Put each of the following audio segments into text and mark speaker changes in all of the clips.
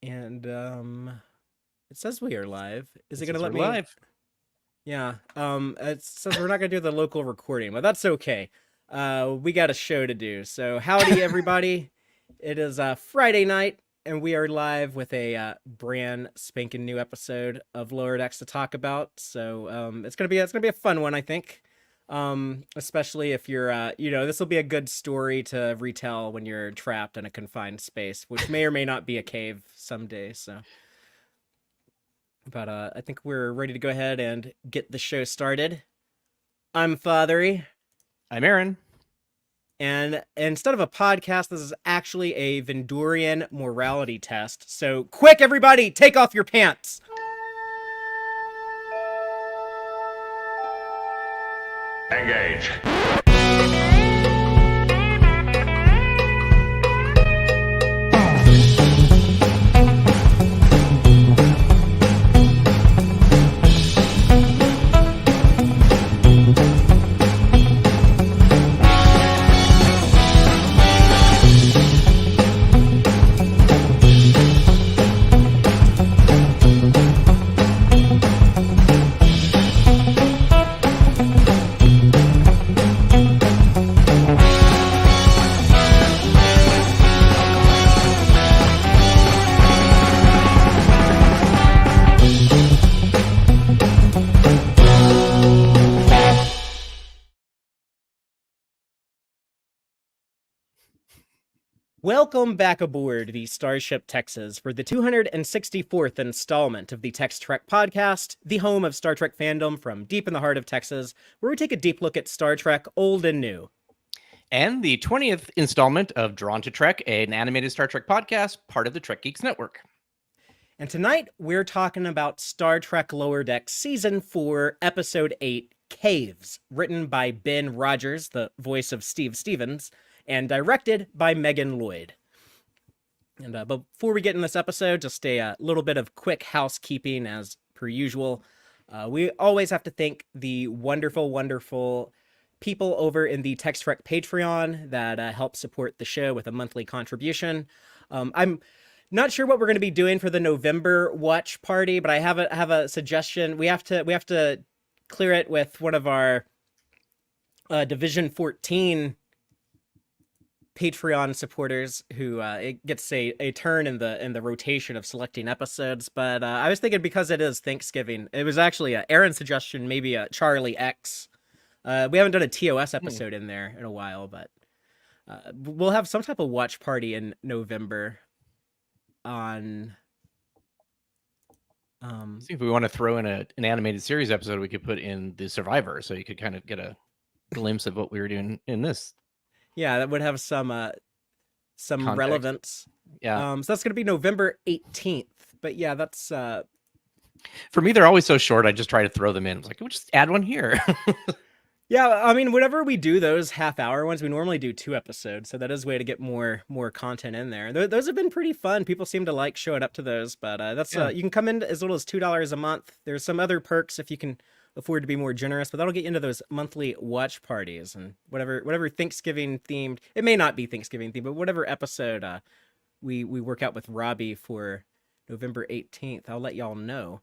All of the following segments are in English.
Speaker 1: And it says we are live. Is it gonna
Speaker 2: Since
Speaker 1: let
Speaker 2: we're
Speaker 1: me?
Speaker 2: live.
Speaker 1: Yeah. It says we're not gonna do the local recording, but that's okay. We got a show to do. So howdy, everybody. It is Friday night, and we are live with a brand spanking new episode of Lower Decks to talk about. So it's gonna be a fun one, I think. Especially if you're this will be a good story to retell when you're trapped in a confined space, which may or may not be a cave someday. So. But I think we're ready to go ahead and get the show started. I'm Fatheree,
Speaker 2: I'm Aaron.
Speaker 1: and instead of a podcast, this is actually a Vendurian morality test. So, quick, everybody, take off your pants.
Speaker 3: Engage.
Speaker 1: Welcome back aboard the Starship Texas for the 264th installment of the Tex-Trek podcast, the home of Star Trek fandom from deep in the heart of Texas, where we take a deep look at Star Trek, old and new.
Speaker 2: And the 20th installment of Drawn to Trek, an animated Star Trek podcast, part of the Trek Geeks Network.
Speaker 1: And tonight, we're talking about Star Trek Lower Decks Season 4, Episode 8, Caves, written by Ben Rodgers, the voice of Steve Stevens, and directed by Megan Lloyd. And before we get in this episode, just a little bit of quick housekeeping as per usual. We always have to thank the wonderful, wonderful people over in the Tex-Trek Patreon that help support the show with a monthly contribution. I'm not sure what we're going to be doing for the November watch party, but I have a suggestion. We have to clear it with one of our Division 14 Patreon supporters who it gets a turn in the rotation of selecting episodes. But I was thinking, because it is Thanksgiving, it was actually Aaron's suggestion, maybe a Charlie X. We haven't done a TOS episode in there in a while, but we'll have some type of watch party in November on
Speaker 2: See, if we want to throw in an animated series episode, we could put in the Survivor, so you could kind of get a glimpse of what we were doing in this.
Speaker 1: Yeah, that would have some
Speaker 2: Context.
Speaker 1: relevance.
Speaker 2: Yeah.
Speaker 1: So that's going to be November 18th. But yeah, that's
Speaker 2: For me, they're always so short. I just try to throw them in. It's like, we'll just add one here.
Speaker 1: yeah, I mean, whenever we do those half-hour ones, we normally do 2 episodes, so that is a way to get more content in there. Those have been pretty fun. People seem to like showing up to those, but that's you can come in as little as $2 a month. There's some other perks if you can afford to be more generous, but that'll get you into those monthly watch parties and whatever Thanksgiving themed. It may not be Thanksgiving themed, but whatever episode we work out with Robbie for November 18th, I'll let y'all know.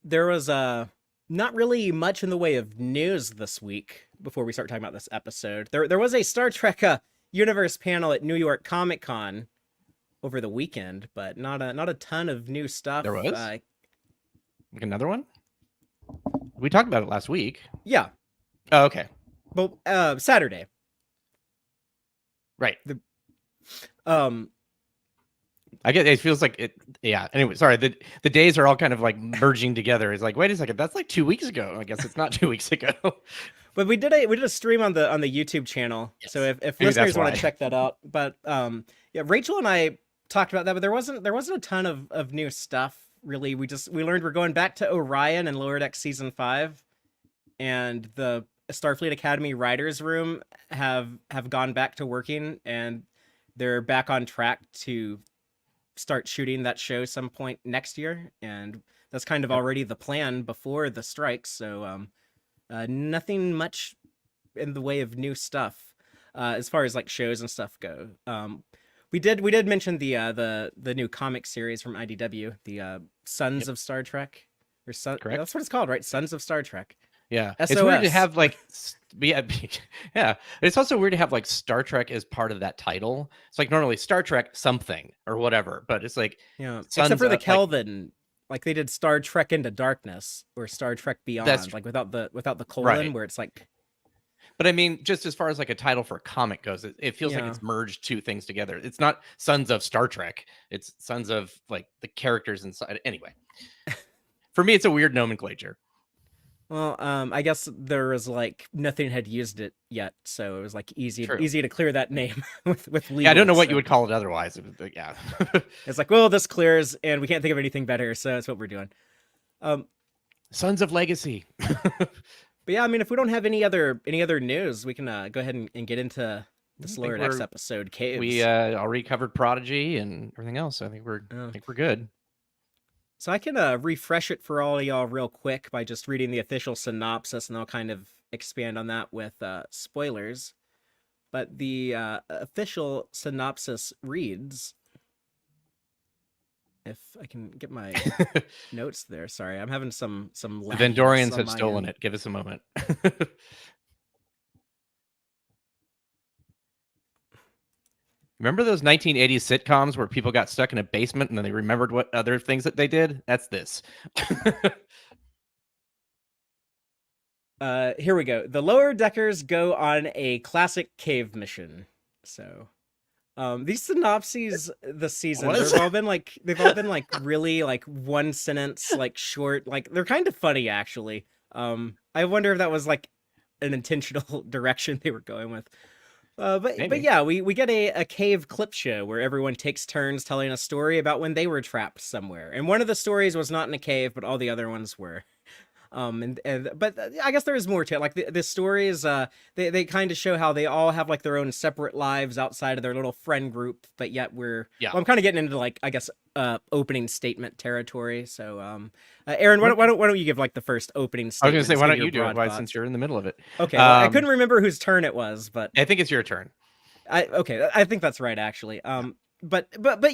Speaker 1: There was not really much in the way of news this week before we start talking about this episode. There was a Star Trek universe panel at New York Comic Con over the weekend, but not a ton of new stuff.
Speaker 2: There was like another one. We talked about it last week.
Speaker 1: Yeah.
Speaker 2: Oh, okay.
Speaker 1: Well, Saturday.
Speaker 2: Right.
Speaker 1: I
Speaker 2: get it. Feels like it. Yeah. Anyway, sorry. The days are all kind of like merging together. It's like, wait a second, that's like 2 weeks ago. I guess it's not 2 weeks ago.
Speaker 1: But we did a stream on the YouTube channel. Yes. So if listeners want to check that out, but yeah, Rachel and I talked about that, but there wasn't a ton of new stuff really. We learned we're going back to Orion and Lower Decks Season 5, and the Starfleet Academy writers room have gone back to working, and they're back on track to start shooting that show some point next year, and that's kind of already the plan before the strikes. So nothing much in the way of new stuff as far as like shows and stuff go. We did mention the new comic series from IDW, the Sons
Speaker 2: Yep.
Speaker 1: of Star Trek, or
Speaker 2: Correct.
Speaker 1: that's what it's called, right? Sons of Star Trek.
Speaker 2: Yeah,
Speaker 1: SOS.
Speaker 2: it's weird to have like, yeah, yeah. It's also weird to have like Star Trek as part of that title. It's like normally Star Trek something or whatever, but it's like
Speaker 1: Yeah, except
Speaker 2: Sons
Speaker 1: for the
Speaker 2: of like
Speaker 1: Kelvin, like they did Star Trek Into Darkness or Star Trek Beyond,
Speaker 2: that's
Speaker 1: like without the colon,
Speaker 2: right.
Speaker 1: where it's like,
Speaker 2: But I mean, just as far as like a title for a comic goes, it feels like
Speaker 1: yeah.
Speaker 2: it's merged two things together. It's not Sons of Star Trek. It's Sons of like the characters inside. Anyway, for me, it's a weird nomenclature.
Speaker 1: Well, I guess there was like nothing had used it yet, so it was like easy
Speaker 2: True.
Speaker 1: to clear that name with legal.
Speaker 2: Yeah, I don't know what
Speaker 1: so
Speaker 2: you would call it otherwise. It was like, yeah.
Speaker 1: It's like, well, this clears, and we can't think of anything better, so that's what we're doing.
Speaker 2: Sons of Legacy.
Speaker 1: But yeah, I mean, if we don't have any other news, we can go ahead and get into this
Speaker 2: I think
Speaker 1: lower decks
Speaker 2: we're-
Speaker 1: episode, Caves.
Speaker 2: We already covered Prodigy and everything else. So I think we're good.
Speaker 1: So I can refresh it for all of y'all real quick by just reading the official synopsis, and I'll kind of expand on that with spoilers. But the official synopsis reads, if I can get my notes there. Sorry, I'm having some
Speaker 2: The
Speaker 1: lagginess
Speaker 2: Vendorians
Speaker 1: on
Speaker 2: have
Speaker 1: my
Speaker 2: stolen
Speaker 1: end.
Speaker 2: it. Give us a moment. Remember those 1980s sitcoms where people got stuck in a basement and then they remembered what other things that they did? That's this.
Speaker 1: Here we go. The Lower Deckers go on a classic cave mission. So, these synopses this season,
Speaker 2: What?
Speaker 1: they've all been like really like one sentence, like short, like they're kind of funny actually. I wonder if that was like an intentional direction they were going with. But
Speaker 2: Maybe.
Speaker 1: yeah, we get a cave clip show where everyone takes turns telling a story about when they were trapped somewhere, and one of the stories was not in a cave, but all the other ones were. But I guess there is more to it. Like the stories, they kind of show how they all have like their own separate lives outside of their little friend group, but yet
Speaker 2: Yeah.
Speaker 1: well, I'm kind of getting into like, I guess, opening statement territory. So, Aaron, why don't you give like the first opening
Speaker 2: I was
Speaker 1: statement?
Speaker 2: going to say,
Speaker 1: Just
Speaker 2: why
Speaker 1: give
Speaker 2: don't
Speaker 1: your
Speaker 2: you do it?
Speaker 1: broad
Speaker 2: Why,
Speaker 1: thoughts.
Speaker 2: since you're in the middle of it?
Speaker 1: Okay, well, I couldn't remember whose turn it was, but
Speaker 2: I think it's your turn.
Speaker 1: I think that's right actually. But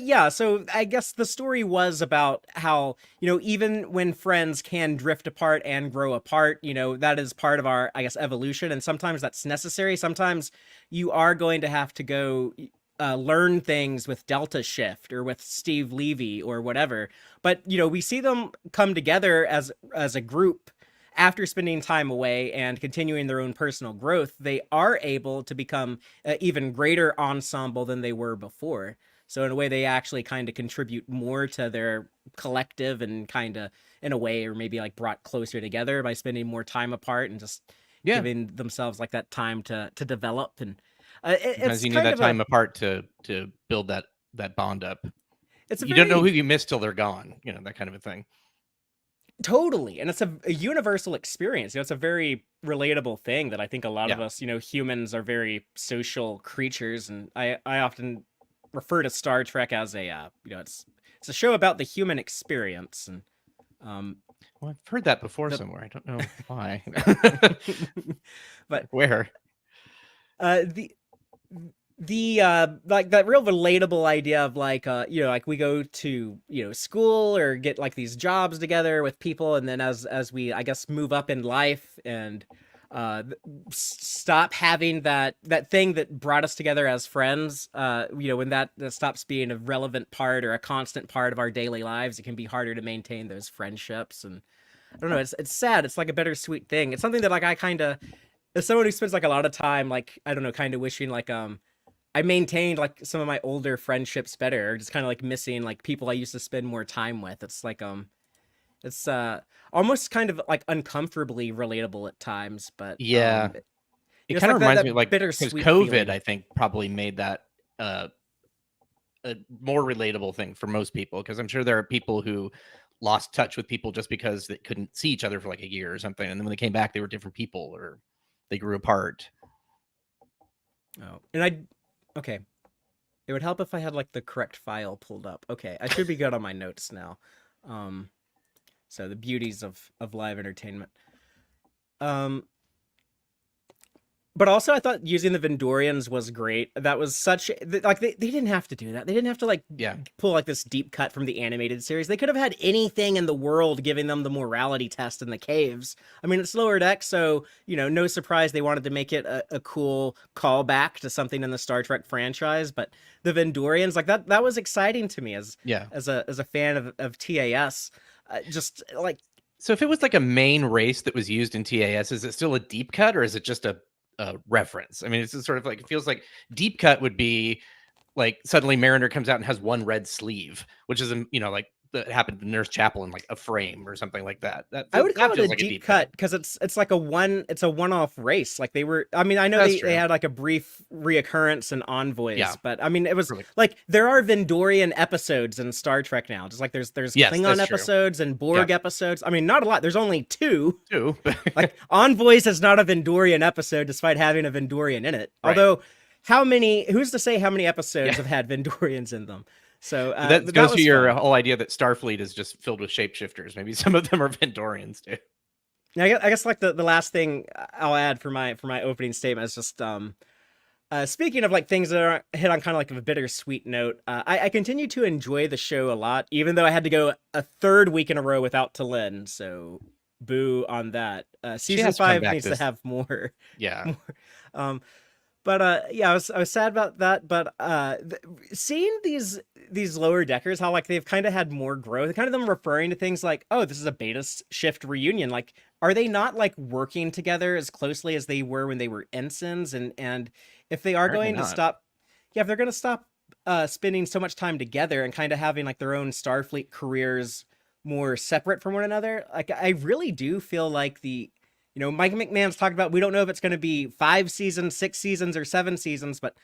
Speaker 1: yeah, so I guess the story was about how, even when friends can drift apart and grow apart, that is part of our, I guess, evolution, and sometimes that's necessary. Sometimes you are going to have to go learn things with Delta Shift or with Steve Levy or whatever. But we see them come together as a group. After spending time away and continuing their own personal growth, they are able to become an even greater ensemble than they were before. So in a way, they actually kind of contribute more to their collective, and kind of, in a way, or maybe like brought closer together by spending more time apart and just giving themselves like that time to develop. And
Speaker 2: Sometimes
Speaker 1: it's
Speaker 2: you need
Speaker 1: kind
Speaker 2: that
Speaker 1: of
Speaker 2: time apart to build that bond up.
Speaker 1: it's a
Speaker 2: You don't know
Speaker 1: very
Speaker 2: who you missed till they're gone. That kind of a thing.
Speaker 1: Totally. And it's a universal experience. It's a very relatable thing that I think a lot of us, humans are very social creatures. And I often refer to Star Trek as a, it's a show about the human experience. And,
Speaker 2: Well, I've heard that before somewhere. I don't know why.
Speaker 1: but
Speaker 2: where?
Speaker 1: The like that real relatable idea of like like we go to school or get like these jobs together with people, and then as we, I guess, move up in life and stop having that thing that brought us together as friends, when that stops being a relevant part or a constant part of our daily lives, it can be harder to maintain those friendships. And I don't know, it's sad. It's like a bittersweet thing. It's something that like I kind of, as someone who spends like a lot of time, like, I don't know, kind of wishing like I maintained like some of my older friendships better, or just kind of like missing like people I used to spend more time with. It's like it's almost kind of like uncomfortably relatable at times, but
Speaker 2: Yeah, it
Speaker 1: it's
Speaker 2: kind of
Speaker 1: like
Speaker 2: reminds
Speaker 1: that
Speaker 2: me of like, because
Speaker 1: bittersweet
Speaker 2: COVID,
Speaker 1: feeling.
Speaker 2: I think, probably made that a more relatable thing for most people, because I'm sure there are people who lost touch with people just because they couldn't see each other for like a year or something, and then when they came back, they were different people or they grew apart.
Speaker 1: Oh, and okay. It would help if I had like the correct file pulled up. Okay, I should be good on my notes now. So the beauties of live entertainment. But also, I thought using the Vendorians was great. That was such like they didn't have to do that. They didn't have to like
Speaker 2: Yeah.
Speaker 1: pull like this deep cut from the animated series. They could have had anything in the world giving them the morality test in the caves. I mean, it's Lower Decks, so no surprise they wanted to make it a cool callback to something in the Star Trek franchise. But the Vendorians, like that was exciting to me as a fan of TAS. Just like.
Speaker 2: So if it was like a main race that was used in TAS, is it still a deep cut or is it just a reference? I mean, it's just sort of like, it feels like deep cut would be like suddenly Mariner comes out and has one red sleeve, which is, like that happened to Nurse Chapel in like a frame or something like that.
Speaker 1: I would call it
Speaker 2: feels
Speaker 1: a
Speaker 2: like
Speaker 1: deep cut because it's like a one-off race. Like they were, I mean, I know
Speaker 2: That's
Speaker 1: they had like a brief reoccurrence in Envoys,
Speaker 2: Yeah.
Speaker 1: but I mean, it was
Speaker 2: Really.
Speaker 1: like there are Vendorian episodes in Star Trek now. Just like there's
Speaker 2: Yes,
Speaker 1: Klingon
Speaker 2: that's true.
Speaker 1: episodes and Borg episodes. I mean, not a lot. There's only two. Like Envoys is not a Vendorian episode, despite having a Vendorian in it.
Speaker 2: Right.
Speaker 1: Although, who's to say how many episodes have had Vendorians in them? So
Speaker 2: that goes to your whole idea that Starfleet is just filled with shapeshifters. Maybe some of them are Vendorians too.
Speaker 1: I guess like the last thing I'll add for my opening statement is just speaking of like things that are hit on kind of like a bittersweet note. I continue to enjoy the show a lot, even though I had to go a third week in a row without T'Lyn. So boo on that. Season 5 needs to have more.
Speaker 2: Yeah.
Speaker 1: More. But yeah, I was sad about that. But seeing these lower deckers, how like they've kind of had more growth, kind of them referring to things like, oh, this is a beta shift reunion. Like, are they not like working together as closely as they were when they were ensigns? And if they are
Speaker 2: Apparently
Speaker 1: going to
Speaker 2: not.
Speaker 1: stop, if they're going to stop spending so much time together and kind of having like their own Starfleet careers more separate from one another, like I really do feel like Mike McMahon's talked about, we don't know if it's going to be 5 seasons, 6 seasons, or 7 seasons, but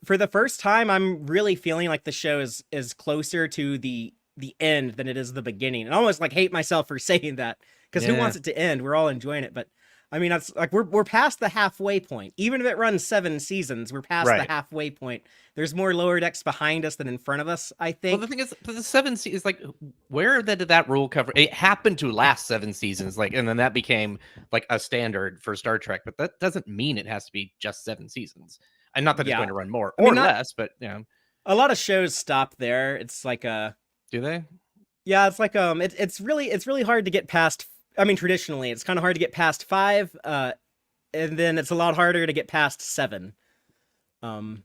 Speaker 1: for the first time, I'm really feeling like the show is closer to the end than it is the beginning. And I almost like hate myself for saying that, because who wants it to end? We're all enjoying it, but I mean, that's like we're past the halfway point. Even if it runs 7 seasons, we're past the halfway point. There's more Lower Decks behind us than in front of us, I think.
Speaker 2: Well, the thing is, the 7 is like, where did that rule cover? It happened to last 7 seasons, like, and then that became like a standard for Star Trek. But that doesn't mean it has to be just 7 seasons. And not that it's going to run more or less, but
Speaker 1: a lot of shows stop there. It's like
Speaker 2: do they?
Speaker 1: Yeah, it's like it's really hard to get past. I mean, traditionally, it's kind of hard to get past 5, and then it's a lot harder to get past 7.
Speaker 2: Unless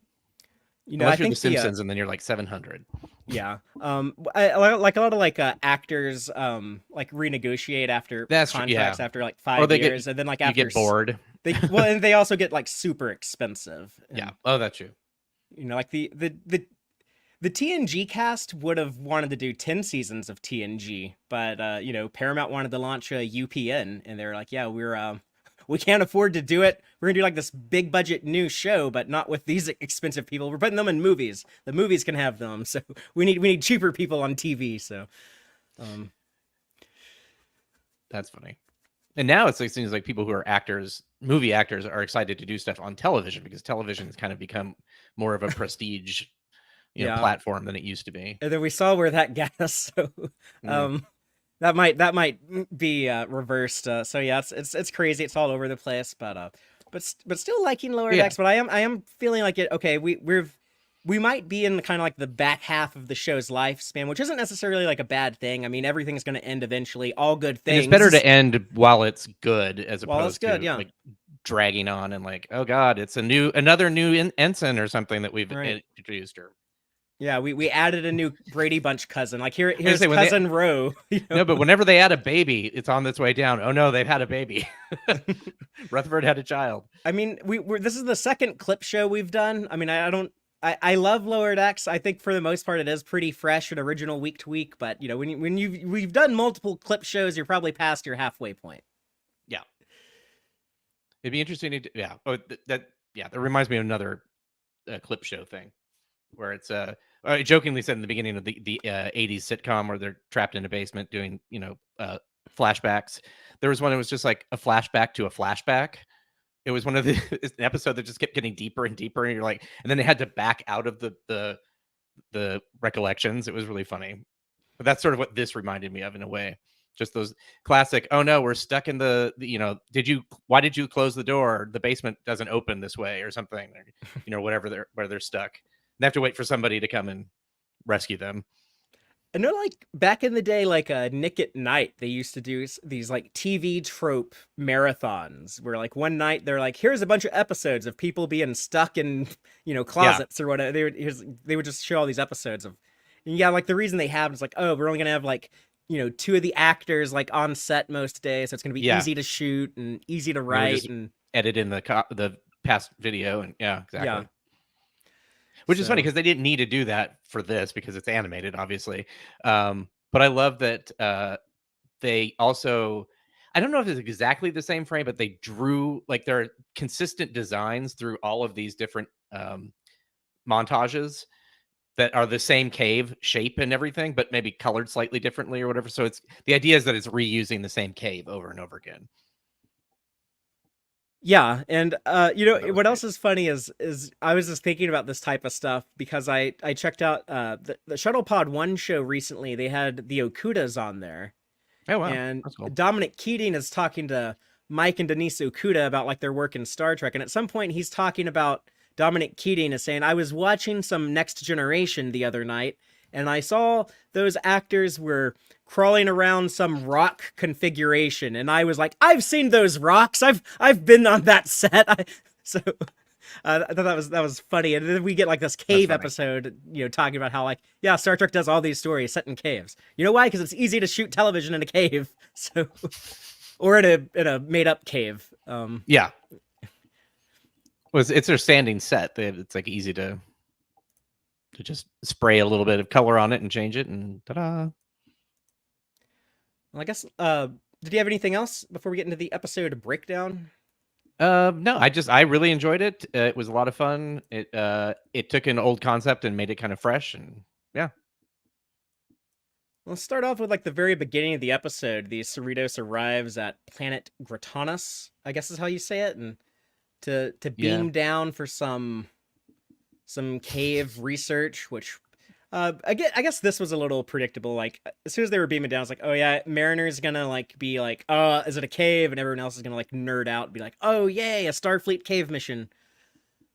Speaker 2: you're The Simpsons, and then you're like 700.
Speaker 1: Yeah. Like a lot of like actors like renegotiate after contracts after like 5 years, and then like after
Speaker 2: you get bored.
Speaker 1: And they also get like super expensive.
Speaker 2: Yeah. Oh, that's true.
Speaker 1: Like the TNG cast would have wanted to do 10 seasons of TNG, but Paramount wanted to launch a UPN, and they were like, yeah, we can't afford to do it. We're gonna do like this big budget new show, but not with these expensive people. We're putting them in movies. The movies can have them, so we need cheaper people on TV. So,
Speaker 2: that's funny. And now it seems like people who are movie actors, are excited to do stuff on television, because television has kind of become more of a prestige, platform than it used to be.
Speaker 1: And then we saw where that got us. So, that might be reversed. So yeah, it's crazy. It's all over the place, but still liking Lower Decks. But I am feeling like it. Okay, we might be in kind of like the back half of the show's lifespan, which isn't necessarily like a bad thing. I mean, everything's going to end eventually. All good things.
Speaker 2: And it's better to end while it's good, as opposed to
Speaker 1: like
Speaker 2: dragging on and like, oh god, it's another new ensign or something that we've introduced her.
Speaker 1: Yeah, we added a new Brady Bunch cousin. Like here's cousin Roe.
Speaker 2: No, but whenever they add a baby, it's on its way down. Oh no, they've had a baby. Rutherford had a child.
Speaker 1: I mean, this is the second clip show we've done. I mean, I love Lower Decks. I think for the most part it is pretty fresh and original week to week. But when we've done multiple clip shows, you're probably past your halfway point.
Speaker 2: Yeah, it'd be interesting to that reminds me of another clip show thing, where it's I jokingly said in the beginning of the 80s sitcom where they're trapped in a basement doing flashbacks. There was one that was just like a flashback to a flashback. It was one of an episode that just kept getting deeper and deeper, and you're like, and then they had to back out of the recollections. It was really funny, but that's sort of what this reminded me of in a way. Just those classic, oh no, we're stuck in why did you close the door? The basement doesn't open this way or something, or, whatever where they're stuck. They have to wait for somebody to come and rescue them.
Speaker 1: I know, like, back in the day, like, Nick at Night, they used to do these, like, TV trope marathons where, like, one night they're like, here's a bunch of episodes of people being stuck in, closets or whatever. They would just show all these episodes of, and yeah, like, the reason they have is like, oh, we're only going to have, like, two of the actors, like, on set most days, so it's going to be easy to shoot and easy to write. And
Speaker 2: edit in the past video, and yeah, exactly.
Speaker 1: Yeah.
Speaker 2: Which is funny because they didn't need to do that for this because it's animated, obviously. But I love that they also, I don't know if it's exactly the same frame, but they drew, like, there are consistent designs through all of these different montages that are the same cave shape and everything, but maybe colored slightly differently or whatever. So the idea is that it's reusing the same cave over and over again.
Speaker 1: Yeah, and what else is funny is I was just thinking about this type of stuff because I checked out the Shuttle Pod 1 show recently. They had the Okudas on there.
Speaker 2: Oh wow.
Speaker 1: And
Speaker 2: That's cool.
Speaker 1: Dominic Keating is talking to Mike and Denise Okuda about, like, their work in Star Trek, and at some point he's talking about, Dominic Keating is saying, I was watching some Next Generation the other night, and I saw those actors were crawling around some rock configuration, and I was like, I've seen those rocks. I've been on that set. I thought that was funny. And then we get, like, this cave episode, talking about how, like, yeah, Star Trek does all these stories set in caves. You know why? Because it's easy to shoot television in a cave. So, or in a made up cave.
Speaker 2: Yeah. It's their standing set. It's, like, easy to just spray a little bit of color on it and change it, and ta-da.
Speaker 1: Well, I guess, did you have anything else before we get into the episode breakdown?
Speaker 2: No, I really enjoyed it. It was a lot of fun. It took an old concept and made it kind of fresh, and yeah.
Speaker 1: Let's start off with, like, the very beginning of the episode. The Cerritos arrives at planet Gratanus, I guess is how you say it, and to beam down for some cave research, which I guess this was a little predictable. Like, as soon as they were beaming down, it's like, oh yeah, Mariner's gonna, like, be like, is it a cave? And everyone else is gonna, like, nerd out and be like, oh yay, a Starfleet cave mission.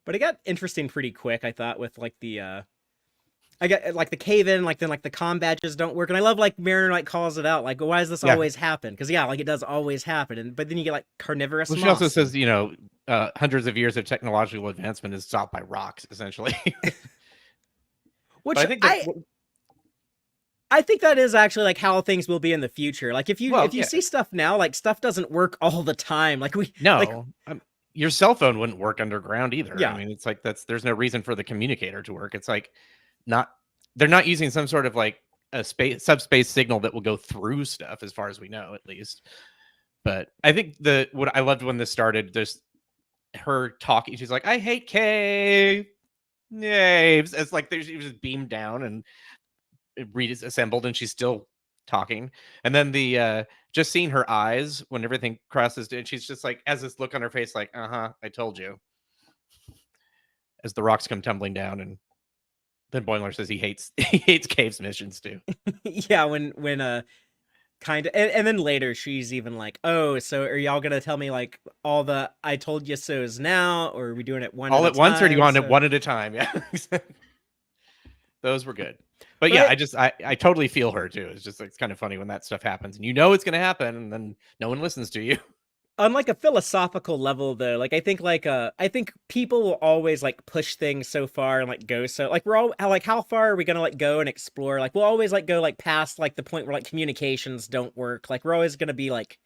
Speaker 1: But it got interesting pretty quick, I thought, with, like, the I got, like, the cave in, like, then, like, the comm badges don't work, and I love, like, Mariner, like, calls it out, like, why does this always happen? Because like, it does always happen, but then you get, like, carnivorous moss.
Speaker 2: She also says, hundreds of years of technological advancement is stopped by rocks, essentially.
Speaker 1: Which I think that is actually, like, how things will be in the future. Like, if you see stuff now, like, stuff doesn't work all the time. Like,
Speaker 2: your cell phone wouldn't work underground either.
Speaker 1: Yeah.
Speaker 2: I mean, it's like there's no reason for the communicator to work. It's like they're not using some sort of, like, a subspace signal that will go through stuff, as far as we know, at least. But I think what I loved when this started, just her talking. She's like, I hate caves. It's like she was beamed down and reassembled, and she's still talking. And then just seeing her eyes when everything crosses, and she's just like, has this look on her face, like, I told you. As the rocks come tumbling down, and then Boimler says he hates caves missions too.
Speaker 1: Yeah, when kind of, and then later she's even like, oh, so are y'all gonna tell me, like, all the I told you so's now, or are we doing it one
Speaker 2: all
Speaker 1: at
Speaker 2: at once,
Speaker 1: time?
Speaker 2: or do you want it one at a time? Yeah. Those were good. But yeah, I totally feel her too. It's just, it's kind of funny when that stuff happens, and it's going to happen, and then no one listens to you.
Speaker 1: On, like, a philosophical level, though, like, I think people will always, like, push things so far and, like, go so, like, we're all, like, how far are we gonna, like, go and explore? Like, we'll always, like, go, like, past, like, the point where, like, communications don't work. Like, we're always gonna be, like,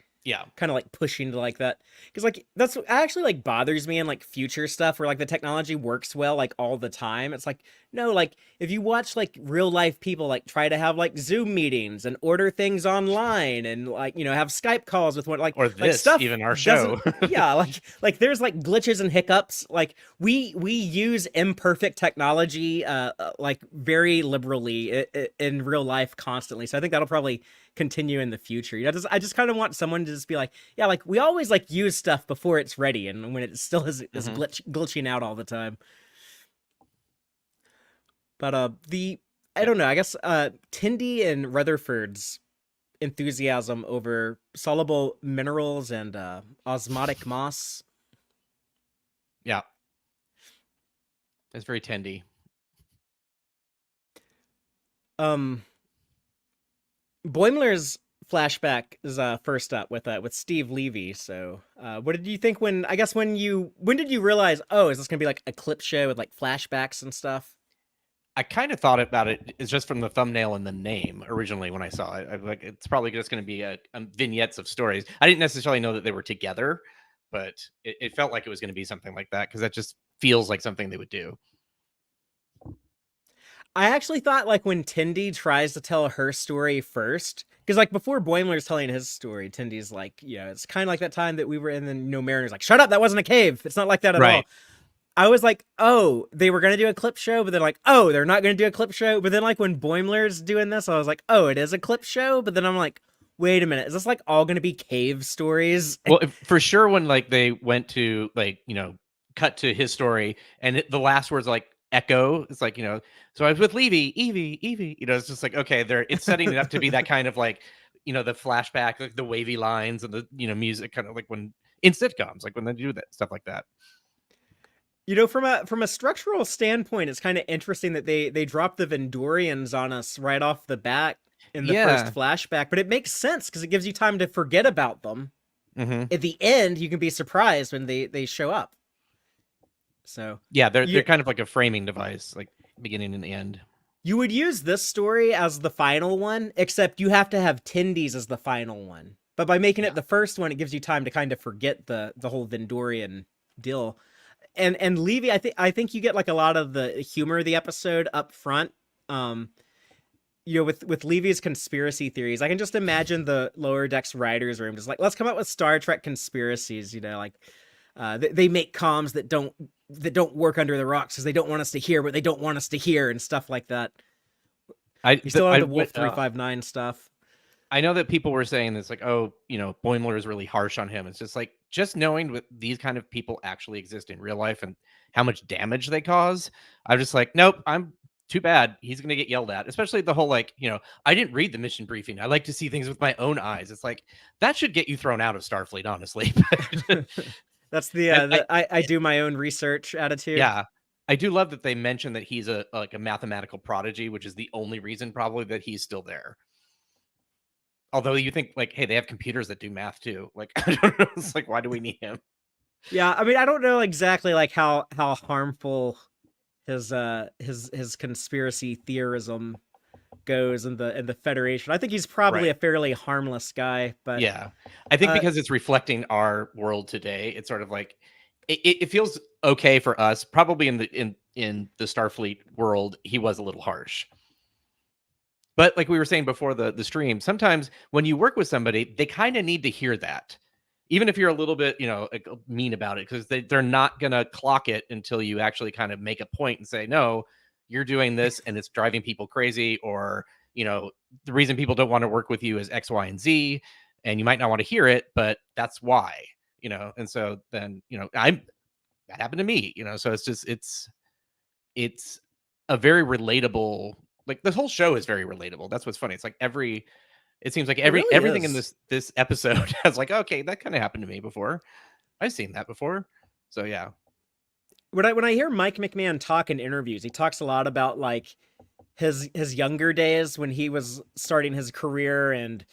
Speaker 1: kind of, like, pushing to, like, that, because, like, that's what actually, like, bothers me in, like, future stuff where, like, the technology works well, like, all the time. It's like, no, like, if you watch, like, real life people, like, try to have, like, Zoom meetings and order things online and, like, have Skype calls with one, like,
Speaker 2: or this,
Speaker 1: like, stuff
Speaker 2: even our show.
Speaker 1: Yeah, like there's, like, glitches and hiccups. Like, we use imperfect technology like, very liberally in real life constantly. So I think that'll probably continue in the future. I just kind of want someone to just be like, yeah, like, we always, like, use stuff before it's ready, and when it still is glitching out all the time. But I don't know, I guess Tindy and Rutherford's enthusiasm over soluble minerals and osmotic moss.
Speaker 2: Yeah. It's very tendy.
Speaker 1: Boimler's flashback is first up with Steve Levy. So, what did you think when did you realize, oh, is this gonna be like a clip show with like flashbacks and stuff?
Speaker 2: I kind of thought about it is just from the thumbnail and the name originally when I saw it. I like it's probably just going to be vignettes of stories. I didn't necessarily know that they were together, but it felt like it was going to be something like that because that just feels like something they would do.
Speaker 1: I actually thought like when Tindy tries to tell her story first, because like before Boimler's telling his story, Tindy's like, it's kind of like that time that we were in, and Mariner's like, shut up, that wasn't a cave. It's not like that at all. I was like, oh, they were gonna do a clip show, but then like, oh, they're not gonna do a clip show. But then like when Boimler's doing this, I was like, oh, it is a clip show. But then I'm like, wait a minute, is this like all gonna be cave stories?
Speaker 2: Well, for sure, when like they went to like cut to his story, and the last words like echo. It's like so I was with Evie. It's just like okay, it's setting it up to be that kind of like the flashback, like the wavy lines and the music, kind of like when in sitcoms, like when they do that stuff like that.
Speaker 1: From a structural standpoint, it's kind of interesting that they dropped the Vendorians on us right off the bat in the first flashback, but it makes sense because it gives you time to forget about them.
Speaker 2: Mm-hmm.
Speaker 1: At the end, you can be surprised when they show up. So
Speaker 2: yeah, they're kind of like a framing device, like beginning and the end.
Speaker 1: You would use this story as the final one, except you have to have Tindy's as the final one. But by making it the first one, it gives you time to kind of forget the whole Vendorian deal. And Levy, I think you get like a lot of the humor of the episode up front. With Levy's conspiracy theories, I can just imagine the Lower Decks writers' room just like, let's come up with Star Trek conspiracies. They make comms that don't work under the rocks because they don't want us to hear what they don't want us to hear and stuff like that. You still have the Wolf 359 stuff.
Speaker 2: I know that people were saying this, like, oh, Boimler is really harsh on him. It's just like, just knowing what these kind of people actually exist in real life and how much damage they cause. I'm just like, nope, I'm too bad. He's going to get yelled at, especially the whole, like, I didn't read the mission briefing. I like to see things with my own eyes. It's like, that should get you thrown out of Starfleet, honestly.
Speaker 1: That's the I do my own research attitude.
Speaker 2: Yeah. I do love that they mentioned that he's a mathematical prodigy, which is the only reason probably that he's still there. Although you think like, hey, they have computers that do math too. Like, I don't know. It's like, why do we need him?
Speaker 1: Yeah, I mean, I don't know exactly like how harmful his conspiracy theorism goes in the Federation. I think he's probably a fairly harmless guy, but
Speaker 2: yeah, I think because it's reflecting our world today, it's sort of like it feels okay for us. Probably in the Starfleet world, he was a little harsh. But like we were saying before the stream, sometimes when you work with somebody, they kind of need to hear that. Even if you're a little bit, mean about it, because they're not going to clock it until you actually kind of make a point and say, no, you're doing this and it's driving people crazy. Or, the reason people don't want to work with you is X, Y, and Z. And you might not want to hear it, but that's why, And so then, that happened to me, so it's just, it's a very relatable, like this whole show is very relatable. That's what's funny. It's like it seems like everything in this episode has like, okay, that kind of happened to me before. I've seen that before. So yeah.
Speaker 1: When I hear Mike McMahon talk in interviews, he talks a lot about like his younger days when he was starting his career, and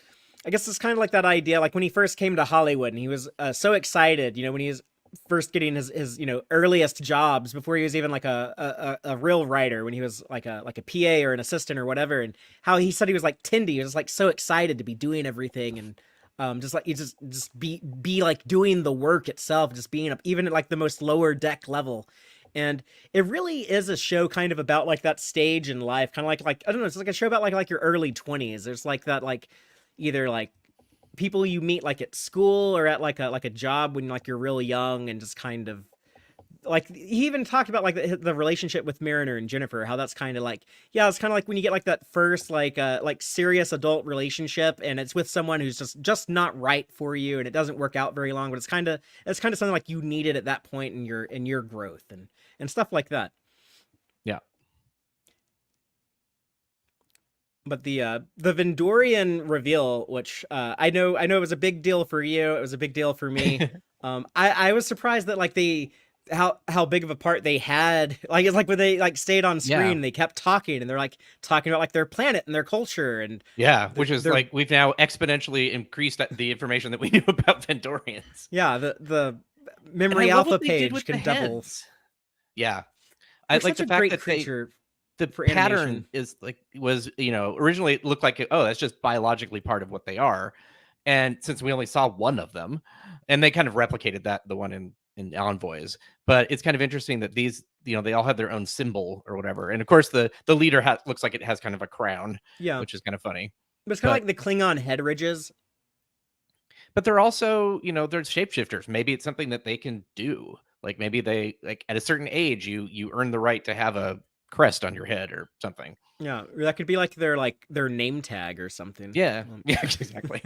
Speaker 1: I guess it's kind of like that idea, like when he first came to Hollywood and he was so excited, when he was first getting his earliest jobs before he was even like a real writer, when he was like a PA or an assistant or whatever, and how he said he was like Tindy, he was like so excited to be doing everything, and just like you just be like doing the work itself, just being up even at like the most lower deck level. And it really is a show kind of about like that stage in life, kind of like I don't know, it's like a show about like your early 20s. There's like that, like either like people you meet like at school or at like a job when like you're really young, and just kind of like he even talked about like the relationship with Mariner and Jennifer, how that's kind of like, yeah, it's kind of like when you get like that first like serious adult relationship, and it's with someone who's just not right for you, and it doesn't work out very long, but it's kind of something like you needed at that point in your growth and stuff like that.
Speaker 2: Yeah.
Speaker 1: But the Vendorian reveal, which I know it was a big deal for you, it was a big deal for me. I was surprised that like they how big of a part they had. Like it's like when they like stayed on
Speaker 2: Yeah.
Speaker 1: screen, they kept talking and they're like talking about like their planet and their culture and
Speaker 2: Yeah, which is
Speaker 1: their
Speaker 2: like we've now exponentially increased the information that we knew about Vendorians.
Speaker 1: yeah, the
Speaker 2: And I
Speaker 1: memory
Speaker 2: love
Speaker 1: alpha
Speaker 2: what they did
Speaker 1: page
Speaker 2: with the
Speaker 1: can double.
Speaker 2: heads. Yeah. I
Speaker 1: They're
Speaker 2: like
Speaker 1: such
Speaker 2: the
Speaker 1: a
Speaker 2: fact
Speaker 1: great
Speaker 2: that
Speaker 1: creature
Speaker 2: the
Speaker 1: for
Speaker 2: pattern
Speaker 1: animation.
Speaker 2: is like was, originally it looked like oh, that's just biologically part of what they are. And since we only saw one of them, and they kind of replicated that the one in Envoys, but it's kind of interesting that these, they all have their own symbol or whatever. And of course the leader looks like it has kind of a crown,
Speaker 1: Yeah,
Speaker 2: which is kind of funny.
Speaker 1: but it's kind of
Speaker 2: But
Speaker 1: like the Klingon head ridges.
Speaker 2: But they're also, they're shapeshifters. Maybe it's something that they can do. Like maybe they like at a certain age, you earn the right to have a crest on your head or something.
Speaker 1: Yeah, or that could be like their name tag or something.
Speaker 2: Yeah, yeah, exactly.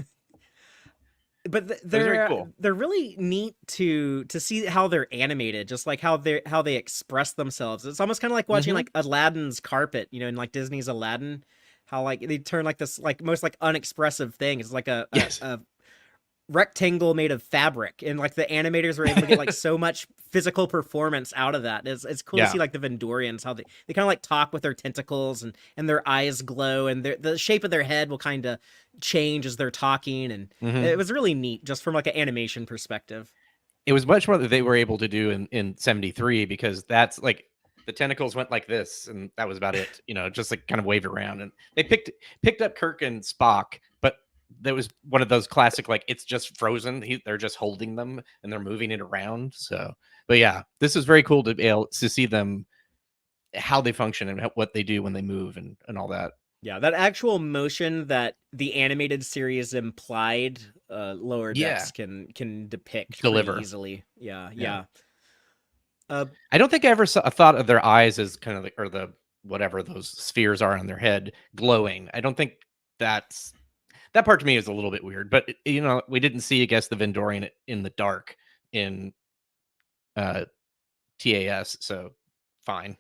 Speaker 1: But
Speaker 2: That was very cool.
Speaker 1: they're really neat to see how they're animated, just like how they express themselves. It's almost kind of like watching
Speaker 2: Mhm.
Speaker 1: like Aladdin's carpet, in like Disney's Aladdin, how like they turn like this like most like unexpressive thing. It's like
Speaker 2: Yes.
Speaker 1: a rectangle made of fabric, and like the animators were able to get like so much physical performance out of that. It's cool to
Speaker 2: Yeah.
Speaker 1: see like the Vendorians how they kind of like talk with their tentacles and their eyes glow and the shape of their head will kind of change as they're talking, and it
Speaker 2: Mhm.
Speaker 1: was really neat just from like an animation perspective.
Speaker 2: It was much more that they were able to do in 73 because that's like the tentacles went like this and that was about it, just like kind of waved around and they picked up Kirk and Spock, but there was one of those classic like it's just frozen. They're just holding them and they're moving it around. So, but yeah, this is very cool to be able to see them how they function and what they do when they move and all that.
Speaker 1: Yeah, that actual motion that the animated series implied, Lower
Speaker 2: Yeah,
Speaker 1: Decks can depict pretty
Speaker 2: deliver.
Speaker 1: easily. Yeah,
Speaker 2: Yeah.
Speaker 1: yeah. Uh,
Speaker 2: I don't think I ever thought of their eyes as kind of like, or the whatever those spheres are on their head glowing. I don't think that's that part to me is a little bit weird, but we didn't see, I guess, the Vendorian in the dark in uh TAS, so fine.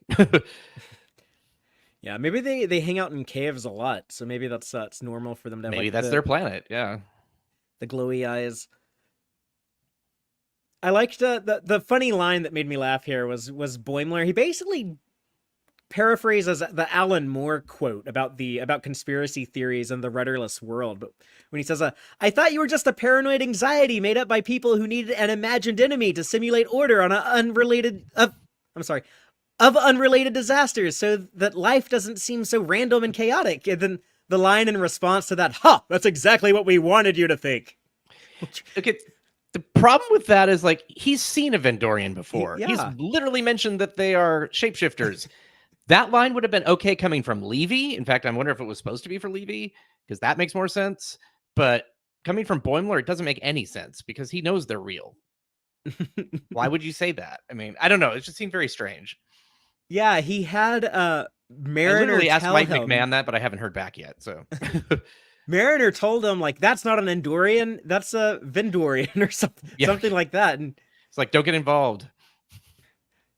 Speaker 1: yeah, maybe they hang out in caves a lot, so maybe that's normal for them to have
Speaker 2: Maybe
Speaker 1: like
Speaker 2: that's their planet. Yeah.
Speaker 1: the glowy eyes. I liked the funny line that made me laugh here was Boimler. He basically paraphrases the Alan Moore quote about conspiracy theories and the rudderless world. But when he says, "I thought you were just a paranoid anxiety made up by people who needed an imagined enemy to simulate order on I'm sorry, of unrelated disasters, so that life doesn't seem so random and chaotic." And then the line in response to that, "Ha! That's exactly what we wanted you to think."
Speaker 2: Okay. The problem with that is like he's seen a Vendorian before. He's
Speaker 1: Yeah.
Speaker 2: literally mentioned that they are shapeshifters. That line would have been okay coming from Levy. In fact, I wonder if it was supposed to be for Levy because that makes more sense. But coming from Boimler, it doesn't make any sense because he knows they're real. Why would you say that? I mean, I don't know. It just seemed very strange.
Speaker 1: Yeah, he had
Speaker 2: I
Speaker 1: Mariner
Speaker 2: literally asked
Speaker 1: tell
Speaker 2: Mike
Speaker 1: him.
Speaker 2: McMahon that, but I haven't heard back yet. So
Speaker 1: Mariner told him like that's not an Endorian, that's a Vendorian or something,
Speaker 2: Yeah.
Speaker 1: something like that. And
Speaker 2: it's like, don't get involved.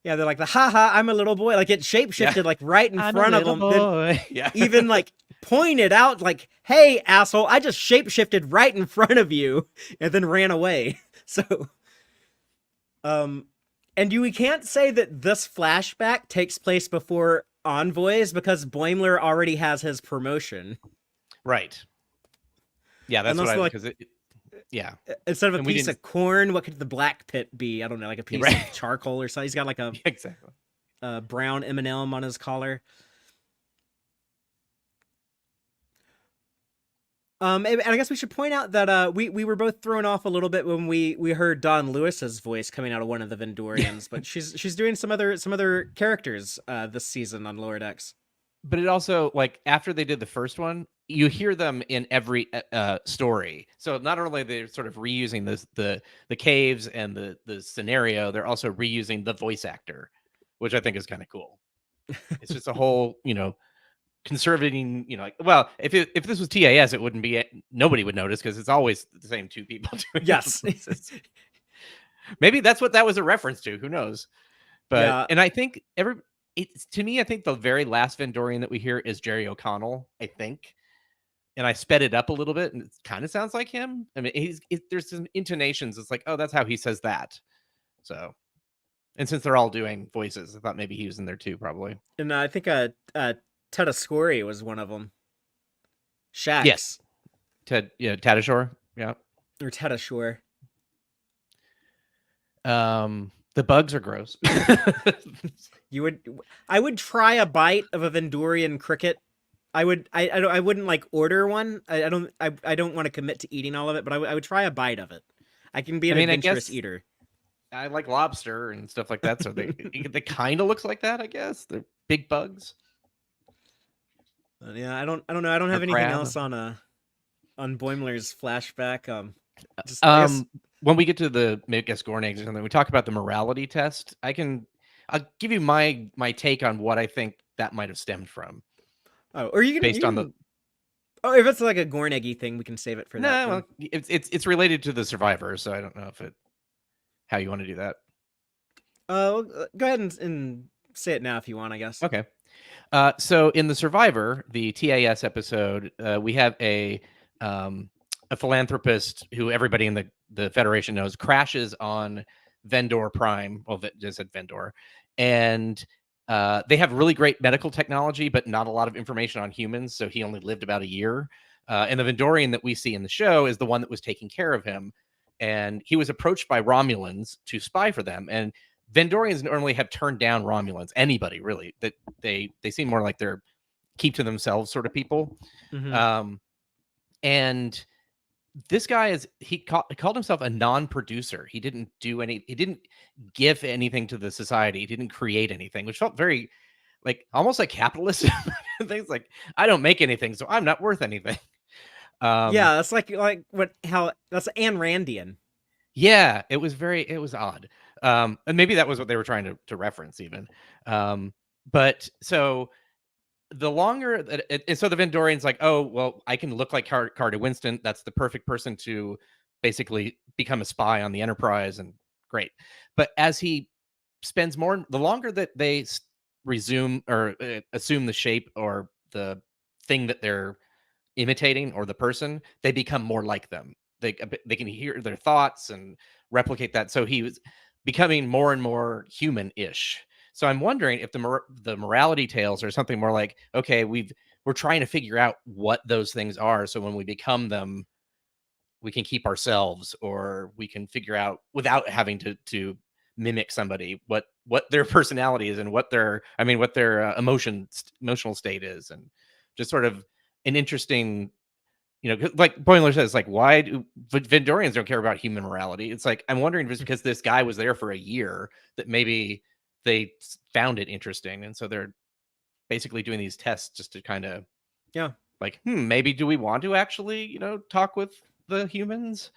Speaker 1: yeah, they're like the haha, I'm a little boy. Like it shapeshifted like right in front of him. Then
Speaker 2: Yeah.
Speaker 1: even like pointed out like, "Hey, asshole, I just shapeshifted right in front of you," and then ran away. So, and we can't say that this flashback takes place before Envoys because Boimler already has his promotion.
Speaker 2: Right. Yeah, that's
Speaker 1: Unless
Speaker 2: what I
Speaker 1: like
Speaker 2: because yeah.
Speaker 1: instead of a
Speaker 2: And we
Speaker 1: piece
Speaker 2: didn't
Speaker 1: of corn, what could the black pit be? I don't know, like a piece
Speaker 2: right.
Speaker 1: of charcoal or something. He's got like a
Speaker 2: Exactly.
Speaker 1: brown M&M on his collar. And I guess we should point out that we were both thrown off a little bit when we heard Don Lewis's voice coming out of one of the Vendorians, but she's doing some other characters this season on Lower Decks.
Speaker 2: But it also like after they did the first one, you hear them in every story. So not only they're sort of reusing the caves and the scenario, they're also reusing the voice actor, which I think is kind of cool. It's just a whole, conservating, like, well, if this was TAS, it wouldn't be nobody would notice because it's always the same two people doing
Speaker 1: Yes.
Speaker 2: the voices. Maybe that's what that was a reference to. Who knows? But
Speaker 1: Yeah.
Speaker 2: and I think it's to me, I think the very last Vendorian that we hear is Jerry O'Connell, I think. And I sped it up a little bit, and it kind of sounds like him. I mean, there's some intonations. It's like, oh, that's how he says that. So, and since they're all doing voices, I thought maybe he was in there too, probably.
Speaker 1: And I think Tedascori was one of them. Shax.
Speaker 2: Yes. Tadashore. Yeah.
Speaker 1: Or Tedashore.
Speaker 2: The bugs are gross.
Speaker 1: I would try a bite of a Vendorian cricket. I wouldn't like order one. I don't want to commit to eating all of it, but I would try a bite of it. I can be an adventurous eater.
Speaker 2: I like lobster and stuff like that, so they kind of looks like that, I guess. They're big bugs.
Speaker 1: Yeah, I don't know. I don't have anything else on Boimler's flashback.
Speaker 2: When we get to the Gorn eggs or something, we talk about the morality test. I'll give you my take on what I think that might have stemmed from.
Speaker 1: Oh, or you can Oh, if it's like a Gorn-eggy thing, we can save it for that.
Speaker 2: No, well, it's related to the survivor, so I don't know how you want to do that.
Speaker 1: Go ahead and say it now if you want, I guess.
Speaker 2: Okay. So in the Survivor, the TAS episode, we have a philanthropist who everybody in the Federation knows crashes on Vendor Prime. Well, just said Vendor, and they have really great medical technology, but not a lot of information on humans. So he only lived about a year. And the Vendorian that we see in the show is the one that was taking care of him. And he was approached by Romulans to spy for them. And Vendorians normally have turned down Romulans. Anybody really, that they seem more like they're keep to themselves sort of people.
Speaker 1: Mm-hmm.
Speaker 2: And this guy he called himself a non-producer. He didn't give anything to the society. He didn't create anything, which felt very almost like capitalism. Things like, I don't make anything, so I'm not worth anything.
Speaker 1: Yeah, that's that's Ayn Randian.
Speaker 2: Yeah, it was odd. And maybe that was what they were trying to reference even. But so the longer that so the Vendorian's like, oh, well, I can look like Carter Winston. That's the perfect person to basically become a spy on the Enterprise, and great. But as he spends the longer that they resume or assume the shape or the thing that they're imitating or the person, they become more like them. They can hear their thoughts and replicate that. So he was becoming more and more human-ish. So I'm wondering if the morality tales are something more like, okay, we're trying to figure out what those things are, so when we become them, we can keep ourselves, or we can figure out without having to mimic somebody what their personality is and what their emotional state is, and just sort of an interesting, like Boimler says, like, why do Vendorians don't care about human morality? It's like, I'm wondering if it's because this guy was there for a year that maybe they found it interesting, and so they're basically doing these tests just to kind of maybe do we want to actually talk with the humans?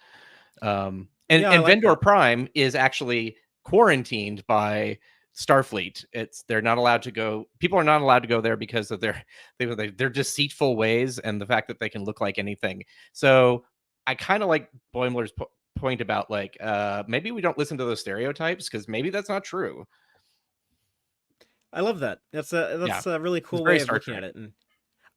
Speaker 2: And Vendor Prime is actually quarantined by Starfleet. They're not allowed to go. People are not allowed to go there because of their deceitful ways and the fact that they can look like anything. So I kind of like Boimler's point about maybe we don't listen to those stereotypes, because maybe that's not true.
Speaker 1: I love that. That's a really cool way of looking at it. And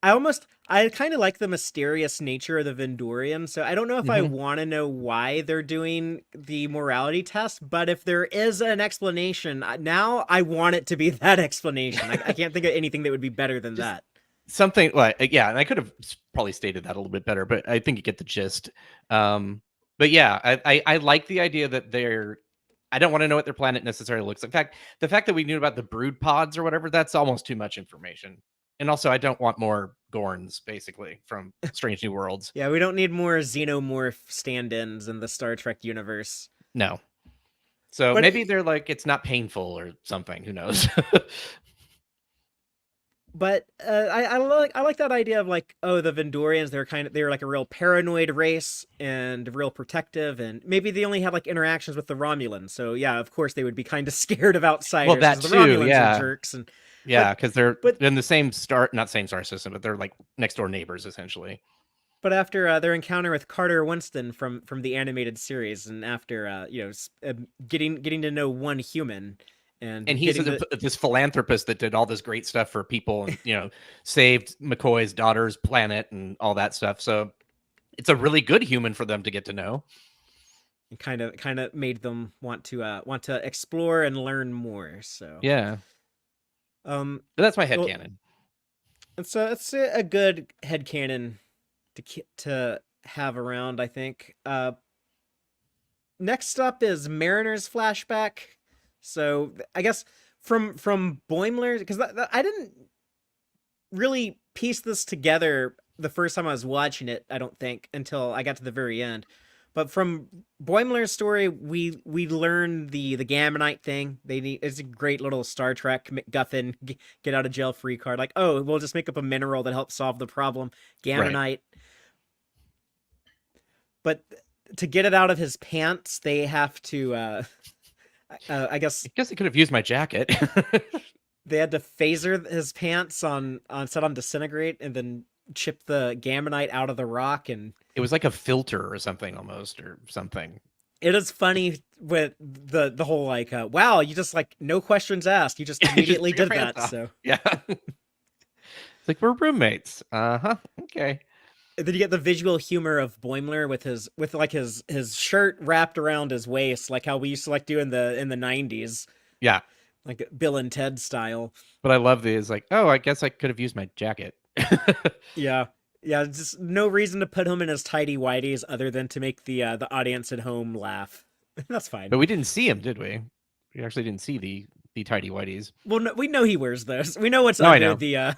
Speaker 1: I kind of like the mysterious nature of the Vendorian, so I don't know if I want to know why they're doing the morality test, but if there is an explanation, now I want it to be that explanation. I can't think of anything that would be better than that.
Speaker 2: Something like, yeah, and I could have probably stated that a little bit better, but I think you get the gist. But yeah, I like the idea that I don't want to know what their planet necessarily looks like. In fact, the fact that we knew about the brood pods or whatever, that's almost too much information. And also, I don't want more Gorns, basically, from Strange New Worlds.
Speaker 1: Yeah, we don't need more xenomorph stand-ins in the Star Trek universe.
Speaker 2: No. So maybe they're like, it's not painful or something. Who knows?
Speaker 1: But I like that idea of like, oh, the Vendorians, they're like a real paranoid race and real protective, and maybe they only had like interactions with the Romulans. So yeah, of course they would be kind of scared of outsiders.
Speaker 2: Well, that
Speaker 1: the
Speaker 2: too,
Speaker 1: Romulans
Speaker 2: yeah.
Speaker 1: are jerks, and
Speaker 2: yeah, because they're in the same not same star system, but they're like next door neighbors essentially.
Speaker 1: But after their encounter with Carter Winston from the animated series, and after getting to know one human, and
Speaker 2: he's this philanthropist that did all this great stuff for people, and saved McCoy's daughter's planet and all that stuff. So it's a really good human for them to get to know.
Speaker 1: kind of made them want to explore and learn more. So
Speaker 2: yeah, but that's my headcanon.
Speaker 1: It's a good headcanon to have around, I think. Next up is Mariner's flashback. So I guess from Boimler, because I didn't really piece this together the first time I was watching it, I don't think, until I got to the very end. But from Boimler's story, we learned the Gammonite thing. It's a great little Star Trek MacGuffin, get out of jail free card. Like, oh, we'll just make up a mineral that helps solve the problem. Gammonite. Right. But to get it out of his pants, they have to. I guess
Speaker 2: they could have used my jacket.
Speaker 1: They had to phaser his pants set on disintegrate, and then chip the Gammonite out of the rock, and
Speaker 2: it was like a filter or something almost, or something.
Speaker 1: It is funny with the whole like, wow, you just like no questions asked, you just immediately did that. Off. So
Speaker 2: yeah, it's like we're roommates. Okay.
Speaker 1: And then you get the visual humor of Boimler with his shirt wrapped around his waist, like how we used to like do in the 90s.
Speaker 2: Yeah,
Speaker 1: like Bill and Ted style.
Speaker 2: But I love these. Like, oh, I guess I could have used my jacket.
Speaker 1: Yeah, just no reason to put him in his tidy whities other than to make the audience at home laugh. That's fine.
Speaker 2: But we didn't see him, did we? We actually didn't see the tidy whities.
Speaker 1: Well, no, we know he wears those. We know what's under the.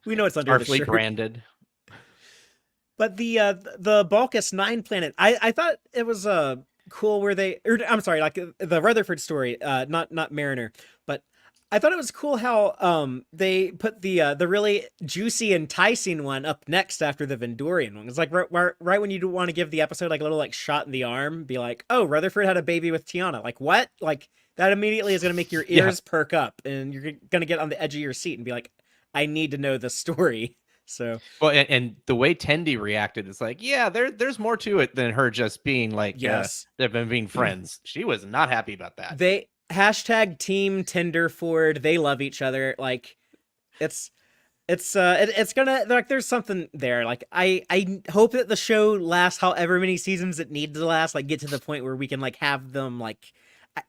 Speaker 1: We know what's under the shirt.
Speaker 2: Starfleet branded.
Speaker 1: But the Balkus 9 planet, I thought it was cool where I'm sorry, like the Rutherford story, not Mariner, but I thought it was cool how they put the really juicy, enticing one up next after the Vendorian one. It's like right when you want to give the episode like a little like shot in the arm, be like, oh, Rutherford had a baby with Tiana. Like what? Like that immediately is going to make your ears perk up, and you're going to get on the edge of your seat and be like, I need to know the story. So
Speaker 2: well, and the way Tendi reacted is like, yeah, there's more to it than her just being like,
Speaker 1: yes,
Speaker 2: they've been being friends. She was not happy about that.
Speaker 1: They #team Tinderford. They love each other. Like it's gonna like there's something there. Like I hope that the show lasts however many seasons it needs to last. Like get to the point where we can like have them like.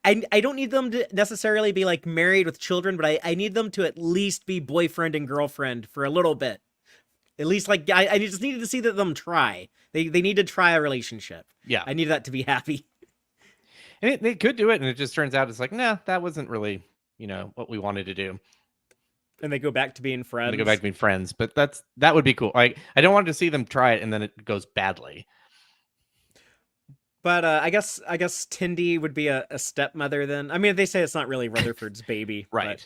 Speaker 1: I don't need them to necessarily be like married with children, but I need them to at least be boyfriend and girlfriend for a little bit. At least, like, I just needed to see them try. They need to try a relationship.
Speaker 2: Yeah.
Speaker 1: I need that to be happy.
Speaker 2: And they could do it, and it just turns out it's like, nah, that wasn't really, what we wanted to do.
Speaker 1: And they go back to being friends.
Speaker 2: But that would be cool. I don't want to see them try it, and then it goes badly.
Speaker 1: But I guess Tendi would be a stepmother then. I mean, they say it's not really Rutherford's baby.
Speaker 2: Right.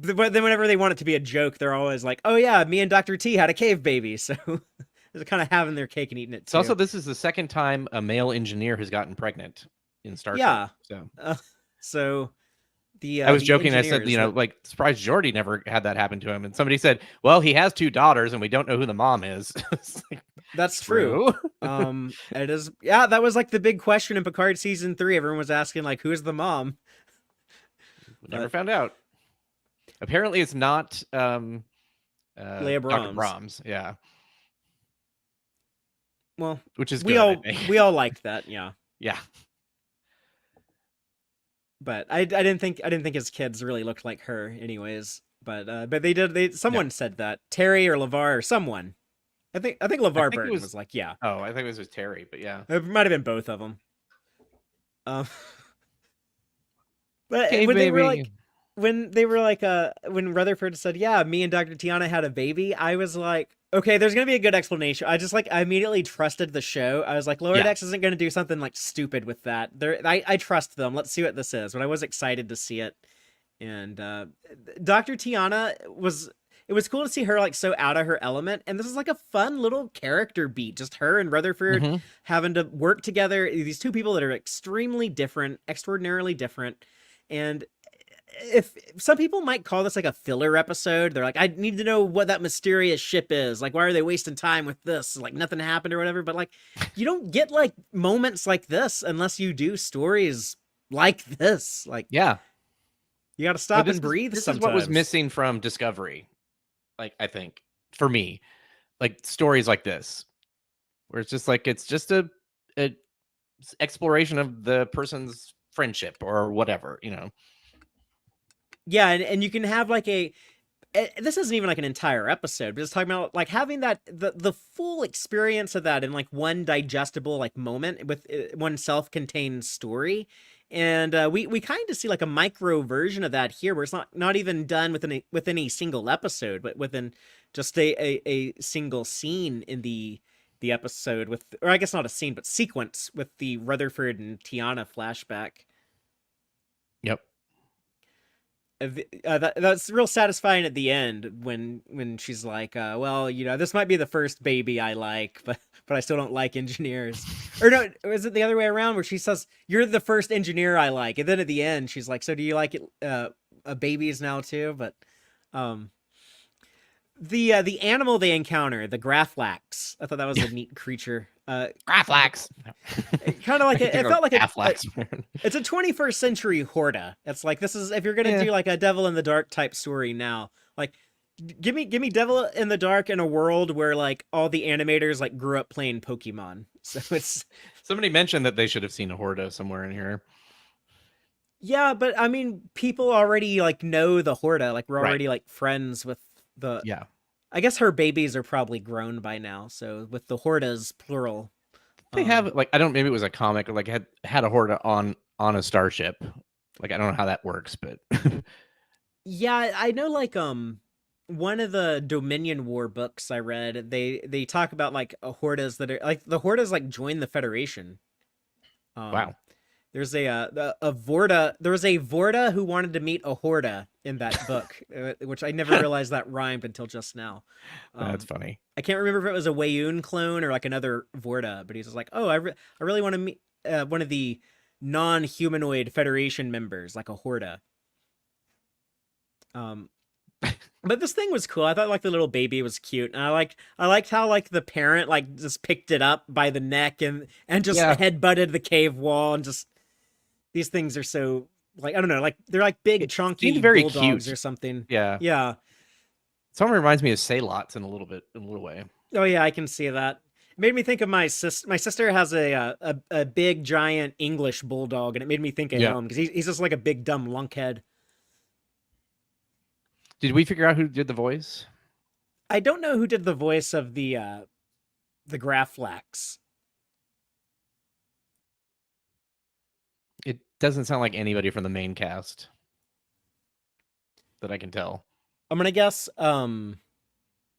Speaker 1: But then whenever they want it to be a joke, they're always like, oh yeah, me and Dr. T had a cave baby. So they're kind of having their cake and eating it too.
Speaker 2: Also, this is the second time a male engineer has gotten pregnant in Star Trek.
Speaker 1: Yeah. So
Speaker 2: I was joking. I said, like, surprised Geordi never had that happen to him. And somebody said, well, he has 2 daughters and we don't know who the mom is.
Speaker 1: Like, that's true. It is. Yeah, that was like the big question in Picard season 3. Everyone was asking like, who's the mom?
Speaker 2: We never found out. Apparently, it's not
Speaker 1: Leia Brahms.
Speaker 2: Dr. Brahms. Yeah.
Speaker 1: Well,
Speaker 2: which is good.
Speaker 1: We all liked that. Yeah.
Speaker 2: Yeah.
Speaker 1: But I didn't think his kids really looked like her, anyways. But they did. Someone said that Terry or LeVar or someone. I think LeVar Burton was like, yeah.
Speaker 2: Oh, I think it was Terry, but yeah,
Speaker 1: it might have been both of them. But
Speaker 2: okay,
Speaker 1: when they were like, when Rutherford said, yeah, me and Dr. Tiana had a baby, I was like, okay, there's going to be a good explanation. I immediately trusted the show. I was like, Lower Decks isn't going to do something like stupid with that. I trust them. Let's see what this is. But I was excited to see it. And Dr. Tiana it was cool to see her like so out of her element. And this is like a fun little character beat. Just her and Rutherford having to work together. These two people that are extremely different, extraordinarily different. And if some people might call this like a filler episode, they're like, I need to know what that mysterious ship is. Like, why are they wasting time with this? Like nothing happened or whatever. But like, you don't get like moments like this unless you do stories like this. Like,
Speaker 2: Yeah.
Speaker 1: you got to stop and breathe.
Speaker 2: This
Speaker 1: sometimes.
Speaker 2: is what was missing from Discovery. Like, I think for me, like stories like this, where it's just a exploration of the person's friendship or whatever,
Speaker 1: Yeah, and you can have like this isn't even like an entire episode, but it's talking about like having that the full experience of that in like one digestible like moment with one self-contained story. And we kind of see like a micro version of that here, where it's not even done within a single episode, but within just a single scene in the episode with, or I guess not a scene, but sequence with the Rutherford and Tiana flashback.
Speaker 2: Yep.
Speaker 1: That's real satisfying at the end when she's like, well, this might be the first baby I like, but I still don't like engineers. Or no, is it the other way around, where she says, you're the first engineer I like, and then at the end she's like, so do you like it babies now too? But the animal they encounter, the Graflax, I thought that was a neat creature.
Speaker 2: Graflax.
Speaker 1: Kind of like it felt like
Speaker 2: Graflax.
Speaker 1: it's a 21st century Horta. It's like, this is, if you're gonna do like a Devil in the Dark type story now, like give me Devil in the Dark in a world where like all the animators like grew up playing Pokemon. So it's,
Speaker 2: somebody mentioned that they should have seen a Horta somewhere in here.
Speaker 1: Yeah, but I mean, people already like know the Horta. Like, we're already like friends with the.
Speaker 2: Yeah.
Speaker 1: I guess her babies are probably grown by now. So with the Hortas plural.
Speaker 2: They have like, I don't, maybe it was a comic or like had a Horta on a starship. Like, I don't know how that works, but
Speaker 1: Yeah, I know like one of the Dominion War books I read, they talk about like Hortas that are like, the Hortas like join the Federation.
Speaker 2: Wow.
Speaker 1: There's a Vorta. There was a Vorta who wanted to meet a Horta in that book, which I never realized that rhymed until just now.
Speaker 2: That's funny.
Speaker 1: I can't remember if it was a Wayoon clone or like another Vorta, but he's just like, oh, I really want to meet one of the non-humanoid Federation members, like a Horta. But this thing was cool. I thought like the little baby was cute, and I liked how like the parent like just picked it up by the neck and just headbutted the cave wall, and just, these things are so like, I don't know, like they're like big chunky
Speaker 2: very
Speaker 1: bulldogs
Speaker 2: cute
Speaker 1: or something.
Speaker 2: Yeah. Someone reminds me of Saylots in a little way.
Speaker 1: Oh yeah, I can see that. It made me think of my sister. My sister has a big giant English bulldog, and it made me think of him because he's just like a big dumb lunkhead.
Speaker 2: Did we figure out who did the voice?
Speaker 1: I don't know who did the voice of the Graflax.
Speaker 2: It doesn't sound like anybody from the main cast that I can tell.
Speaker 1: I'm gonna guess.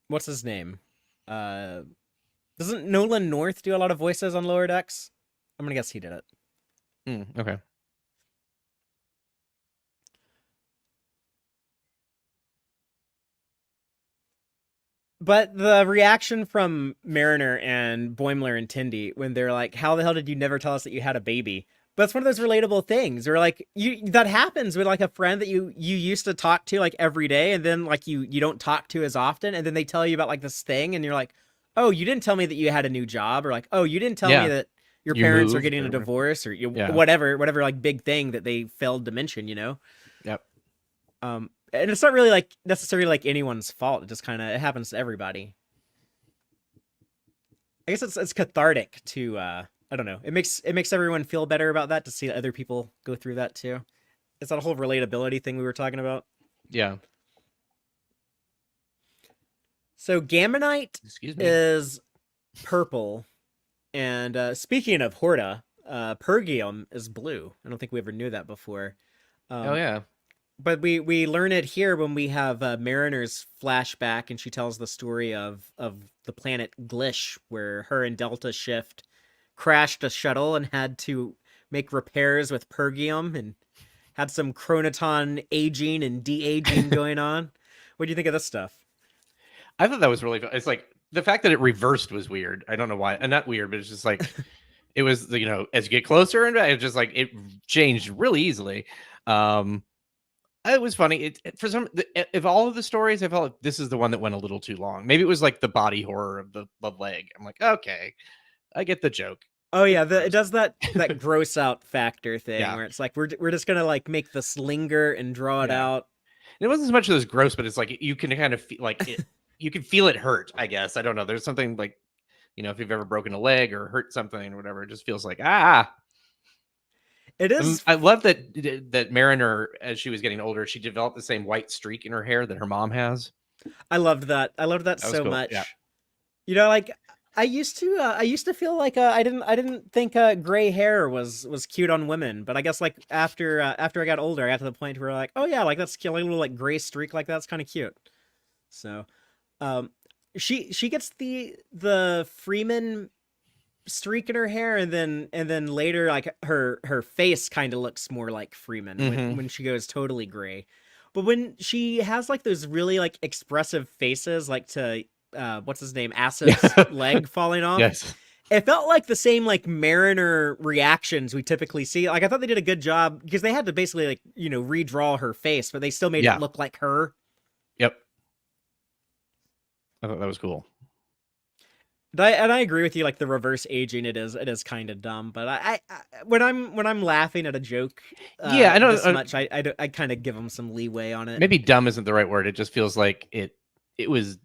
Speaker 1: What's his name? Doesn't Nolan North do a lot of voices on Lower Decks? I'm gonna guess he did it.
Speaker 2: Okay.
Speaker 1: But the reaction from Mariner and Boimler and Tindy when they're like, how the hell did you never tell us that you had a baby? But it's one of those relatable things, or like that happens with like a friend that you used to talk to like every day, and then like you don't talk to as often, and then they tell you about like this thing, and you're like, oh, you didn't tell me that you had a new job, or like, oh, you didn't tell me that your parents are getting a divorce, or whatever like big thing that they failed to mention,
Speaker 2: Yep.
Speaker 1: And it's not really like necessarily like anyone's fault. It just kind of, it happens to everybody. I guess it's cathartic to I don't know. It makes everyone feel better about that, to see other people go through that too. It's that whole relatability thing we were talking about.
Speaker 2: Yeah.
Speaker 1: So Gammonite is purple, and speaking of Horta, Pergium is blue. I don't think we ever knew that before.
Speaker 2: Oh yeah.
Speaker 1: But we learn it here when we have Mariner's flashback, and she tells the story of the planet Glish, where her and Delta Shift crashed a shuttle and had to make repairs with Pergium, and had some chronoton aging and de-aging going on. What do you think of this stuff?
Speaker 2: I thought that was really fun. It's like the fact that it reversed was weird. I don't know why. And not weird, but it's just like it was, as you get closer, and it just like it changed really easily. It was funny. If all of the stories, I felt like this is the one that went a little too long. Maybe it was like the body horror of the leg. I'm like, okay, I get the joke.
Speaker 1: Oh yeah, it does that gross out factor thing
Speaker 2: Yeah.
Speaker 1: where it's like we're just gonna like make this linger and draw it
Speaker 2: Yeah.
Speaker 1: out.
Speaker 2: It wasn't as much as gross, but it's like you can kind of feel like it. You can feel it hurt. I guess I don't know. There's something like, if you've ever broken a leg or hurt something or whatever, it just feels like
Speaker 1: It is.
Speaker 2: I love that Mariner, as she was getting older, she developed the same white streak in her hair that her mom has.
Speaker 1: I loved that. I loved that
Speaker 2: That was
Speaker 1: so
Speaker 2: cool.
Speaker 1: much.
Speaker 2: Yeah.
Speaker 1: Like I used to feel like I didn't think gray hair was cute on women, but I guess like after I got older, I got to the point where like, oh yeah, like that's cute, like a little like gray streak like that's kind of cute. So, um, she gets the Freeman streak in her hair, and then later like her face kind of looks more like Freeman when she goes totally gray. But when she has like those really like expressive faces, like to what's his name, Asif's leg falling off.
Speaker 2: Yes.
Speaker 1: It felt like the same like Mariner reactions we typically see. Like I thought they did a good job because they had to basically like redraw her face, but they still made it look like her.
Speaker 2: Yep. I thought that was cool.
Speaker 1: And I agree with you. Like the reverse aging, it is kind of dumb. But I when I'm laughing at a joke,
Speaker 2: I know
Speaker 1: this much, I kind of give them some leeway on it.
Speaker 2: Maybe dumb isn't the right word. It just feels like it was.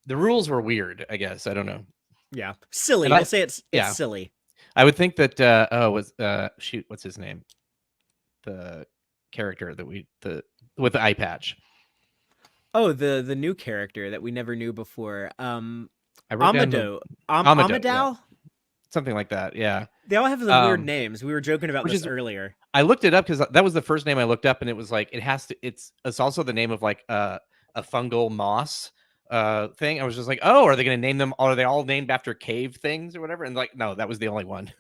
Speaker 2: The rules were weird, I guess. I don't know.
Speaker 1: Yeah, silly. We'll say it's silly.
Speaker 2: I would think that shoot, what's his name? The character that with the eye patch.
Speaker 1: Oh, the new character that we never knew before.
Speaker 2: Amado.
Speaker 1: Amado?
Speaker 2: Something like that. Yeah.
Speaker 1: They all have the weird names. We were joking about this earlier.
Speaker 2: I looked it up because that was the first name I looked up, and it was like it's also the name of like a fungal moss thing. I was just like, oh, are they going to name them? Are they all named after cave things or whatever? And like, no, that was the only one.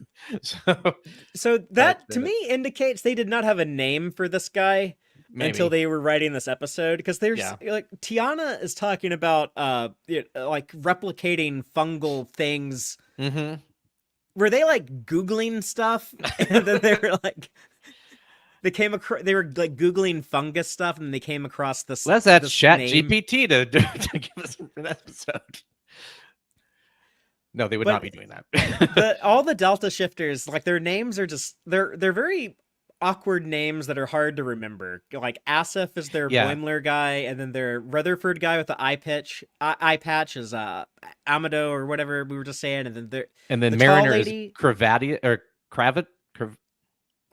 Speaker 1: So that to me indicates they did not have a name for this guy until they were writing this episode, because there's like Tiana is talking about like replicating fungal things.
Speaker 2: Mm-hmm.
Speaker 1: Were they like Googling stuff and then they were like they were like Googling fungus stuff, and they came across this.
Speaker 2: Let's ask ChatGPT to give us an episode. No, they would not be doing that.
Speaker 1: All the Delta shifters, like their names are just they're very awkward names that are hard to remember. Like Asif is their Boimler guy, and then their Rutherford guy with the eye patch is Amado or whatever we were just saying, and then
Speaker 2: the Mariner is Cravadia or Cravat.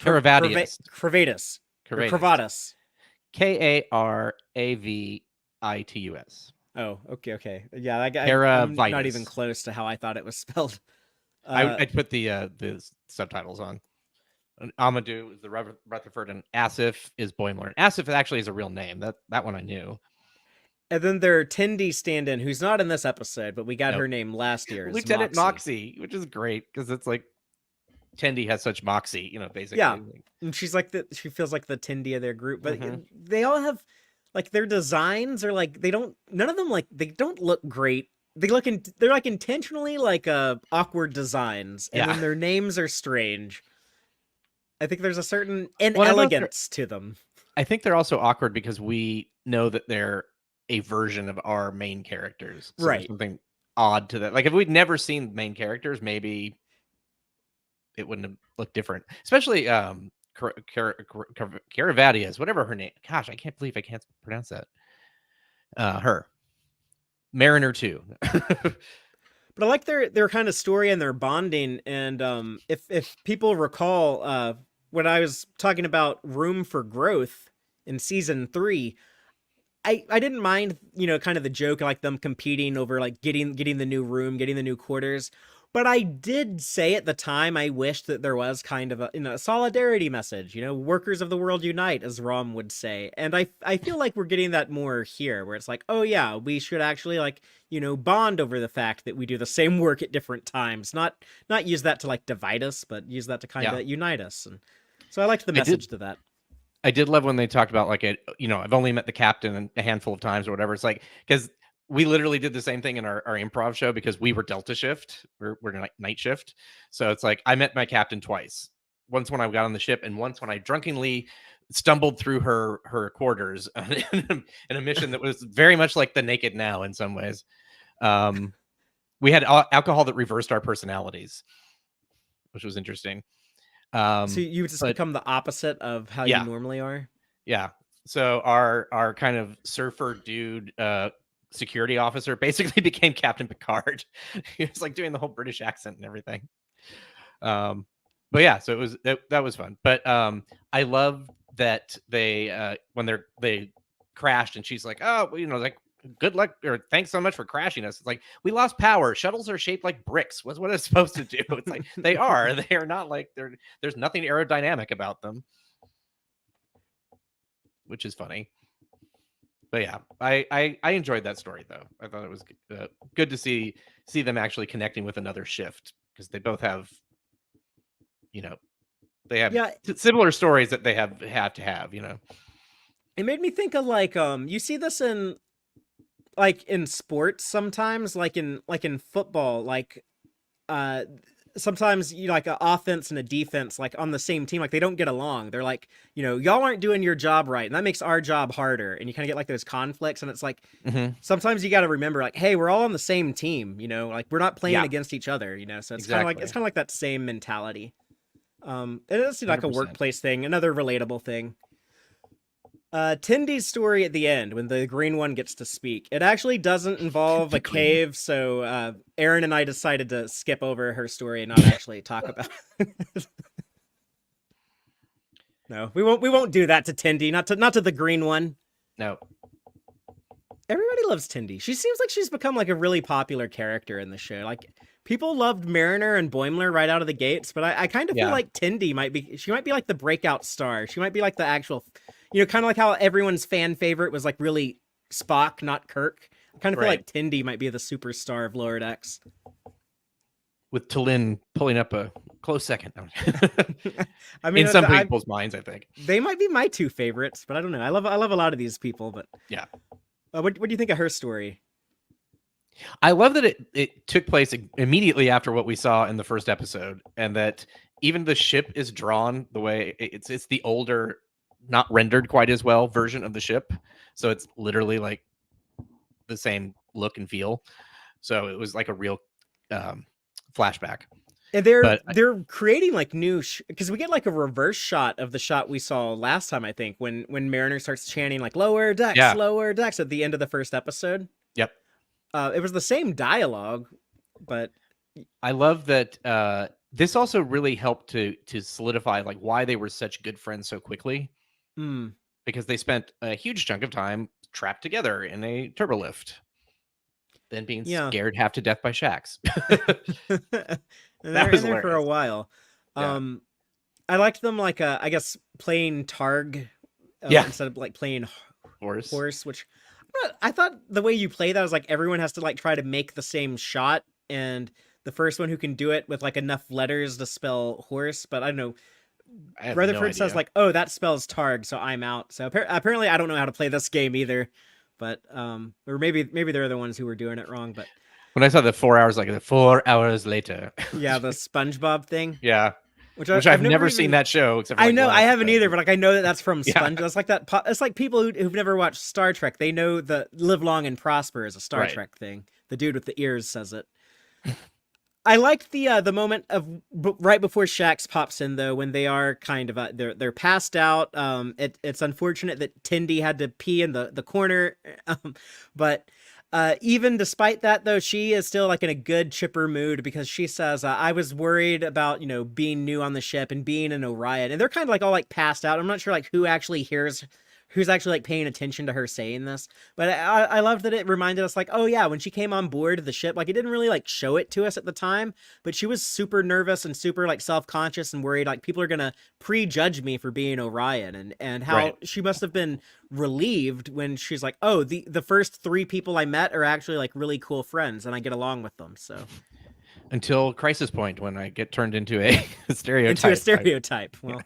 Speaker 1: Cravatus.
Speaker 2: Kravatus. Karavitus.
Speaker 1: Oh, okay. Yeah, I'm not even close to how I thought it was spelled.
Speaker 2: I put the subtitles on. Amadou is the Rutherford, and Asif is Boimler. And Asif actually is a real name. That one I knew.
Speaker 1: And then their Tendi stand-in, who's not in this episode, but we got her name last year.
Speaker 2: Lieutenant Moxie, which is great because it's like Tendi has such moxie, basically.
Speaker 1: Yeah, and she's like she feels like the Tendi of their group, but they all have like their designs are like none of them like they don't look great. They're like intentionally like awkward designs, and then their names are strange. I think there's a certain inelegance to them.
Speaker 2: I think they're also awkward because we know that they're a version of our main characters. So right. Something odd to that. Like if we'd never seen main characters, maybe it wouldn't have looked different. Especially Caravadius, whatever her name. Gosh, I can't believe I can't pronounce that. Her. Mariner too.
Speaker 1: But I like their kind of story and their bonding. And if people recall, when I was talking about room for growth in season 3, I didn't mind, kind of the joke, like them competing over like getting the new room, getting the new quarters. But I did say at the time, I wished that there was kind of a solidarity message, workers of the world unite, as Rom would say. And I feel like we're getting that more here, where it's like, oh yeah, we should actually like, bond over the fact that we do the same work at different times, not use that to like divide us, but use that to kind of unite us. And so I liked the message to that.
Speaker 2: I did love when they talked about like I've only met the captain a handful of times or whatever. It's like, because we literally did the same thing in our improv show because we were Delta shift. We're night shift. So it's like I met my captain twice. Once when I got on the ship, and once when I drunkenly stumbled through her quarters in a mission that was very much like The Naked Now in some ways. We had alcohol that reversed our personalities. which was interesting.
Speaker 1: So you just
Speaker 2: but
Speaker 1: become the opposite of how
Speaker 2: Yeah.
Speaker 1: you normally are.
Speaker 2: yeah, so our kind of surfer dude security officer basically became Captain Picard. He was like doing the whole British accent and everything. But yeah, so that was fun. But I love that they when they crashed and she's like, oh, well, like, good luck, or thanks so much for crashing us. It's like, we lost power. Shuttles are shaped like bricks. What's what it's supposed to do? It's like they are not like there's nothing aerodynamic about them, which is funny. But yeah, I enjoyed that story though. I thought it was good to see them actually connecting with another shift, because they both have, they have
Speaker 1: Yeah,
Speaker 2: similar stories that they have to have.
Speaker 1: it made me think of like you see this in like in sports sometimes, like in football, like uh sometimes you like an offense and a defense like on the same team, like they don't get along. They're like, y'all aren't doing your job right, and that makes our job harder, and you kind of get like those conflicts. And it's like, sometimes you got to remember, like, hey, we're all on the same team, like we're not playing against each other, so it's kind of like that same mentality. It is like a
Speaker 2: 100%.
Speaker 1: workplace thing, another relatable thing. Tindy's story at the end, when the green one gets to speak, it actually doesn't involve a cave, so Aaron and I decided to skip over her story and not actually talk about it. No, we won't do that to Tindy, not to the green one.
Speaker 2: No.
Speaker 1: Everybody loves Tindy. She seems like she's become like a really popular character in the show. Like, people loved Mariner and Boimler right out of the gates, but I kind of feel like Tindy might be like the breakout star. She might be like the actual, kind of like how everyone's fan favorite was like really Spock, not Kirk. I kind of feel like Tindy might be the superstar of Lower Decks.
Speaker 2: With T'Lyn pulling up a close second.
Speaker 1: I mean,
Speaker 2: in some people's minds, I think
Speaker 1: they might be my two favorites, but I don't know. I love a lot of these people, but
Speaker 2: yeah.
Speaker 1: What do you think of her story?
Speaker 2: I love that it took place immediately after what we saw in the first episode, and that even the ship is drawn the way it's the older, not rendered quite as well version of the ship. So it's literally like the same look and feel. So it was like a real flashback.
Speaker 1: And they're creating like new, because we get like a reverse shot of the shot we saw last time, I think, when Mariner starts chanting like lower decks at the end of the first episode.
Speaker 2: Yep.
Speaker 1: It was the same dialogue, but
Speaker 2: I love that this also really helped to solidify like why they were such good friends so quickly. Because they spent a huge chunk of time trapped together in a turbolift, then being scared half to death by Shax.
Speaker 1: And that was in there for a while. I liked them like I guess playing Targ instead of like playing horse, which I thought the way you play that was like everyone has to like try to make the same shot, and the first one who can do it with like enough letters to spell horse. But I don't know. Rutherford says like, oh, that spells Targ, so I'm out. So apparently I don't know how to play this game either. But or maybe they're the ones who were doing it wrong. But
Speaker 2: when I saw the 4 hours, like 4 hours later.
Speaker 1: Yeah, the SpongeBob thing.
Speaker 2: Yeah. Which I've never seen that show. Except for, like,
Speaker 1: I know, I haven't either, but like I know that's from SpongeBob. It's like that. It's like people who've never watched Star Trek. They know the "Live Long and Prosper" is a Star Trek thing. The dude with the ears says it. I liked the moment of right before Shax pops in, though, when they are kind of they're passed out. It's unfortunate that Tindy had to pee in the corner, but. Even despite that, though, she is still like in a good chipper mood, because she says, I was worried about, being new on the ship and being an Orion. And they're kind of like all like passed out. I'm not sure like who's actually like paying attention to her saying this. But I loved that it reminded us like, oh yeah, when she came on board the ship, like it didn't really like show it to us at the time, but she was super nervous and super like self-conscious and worried like people are going to prejudge me for being Orion, and how she must have been relieved when she's like, oh, the first 3 people I met are actually like really cool friends and I get along with them. So
Speaker 2: until crisis point, when I get turned into a stereotype.
Speaker 1: Well,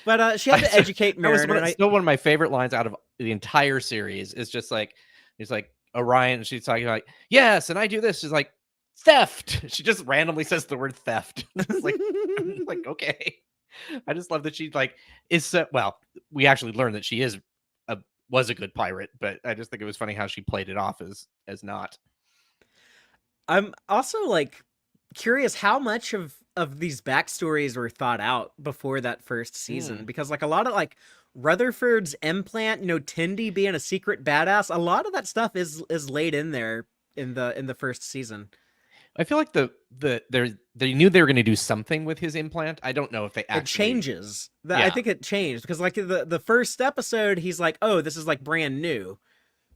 Speaker 1: but she had to educate Mariner.
Speaker 2: That was still one of my favorite lines out of the entire series. Is just like, it's like Orion. She's talking like, yes, and I do this. She's like, theft. She just randomly says the word theft. It's like, okay. I just love that she like is well. We actually learned that she was a good pirate, but I just think it was funny how she played it off as not.
Speaker 1: I'm also like, curious how much of these backstories were thought out before that first season, because like a lot of like Rutherford's implant, Tindy being a secret badass, a lot of that stuff is laid in there in the first season.
Speaker 2: I feel like they knew they were going to do something with his implant. I don't know if they
Speaker 1: It
Speaker 2: actually
Speaker 1: changes. I
Speaker 2: Yeah.
Speaker 1: think it changed because like the first episode, he's like, oh, this is like brand new,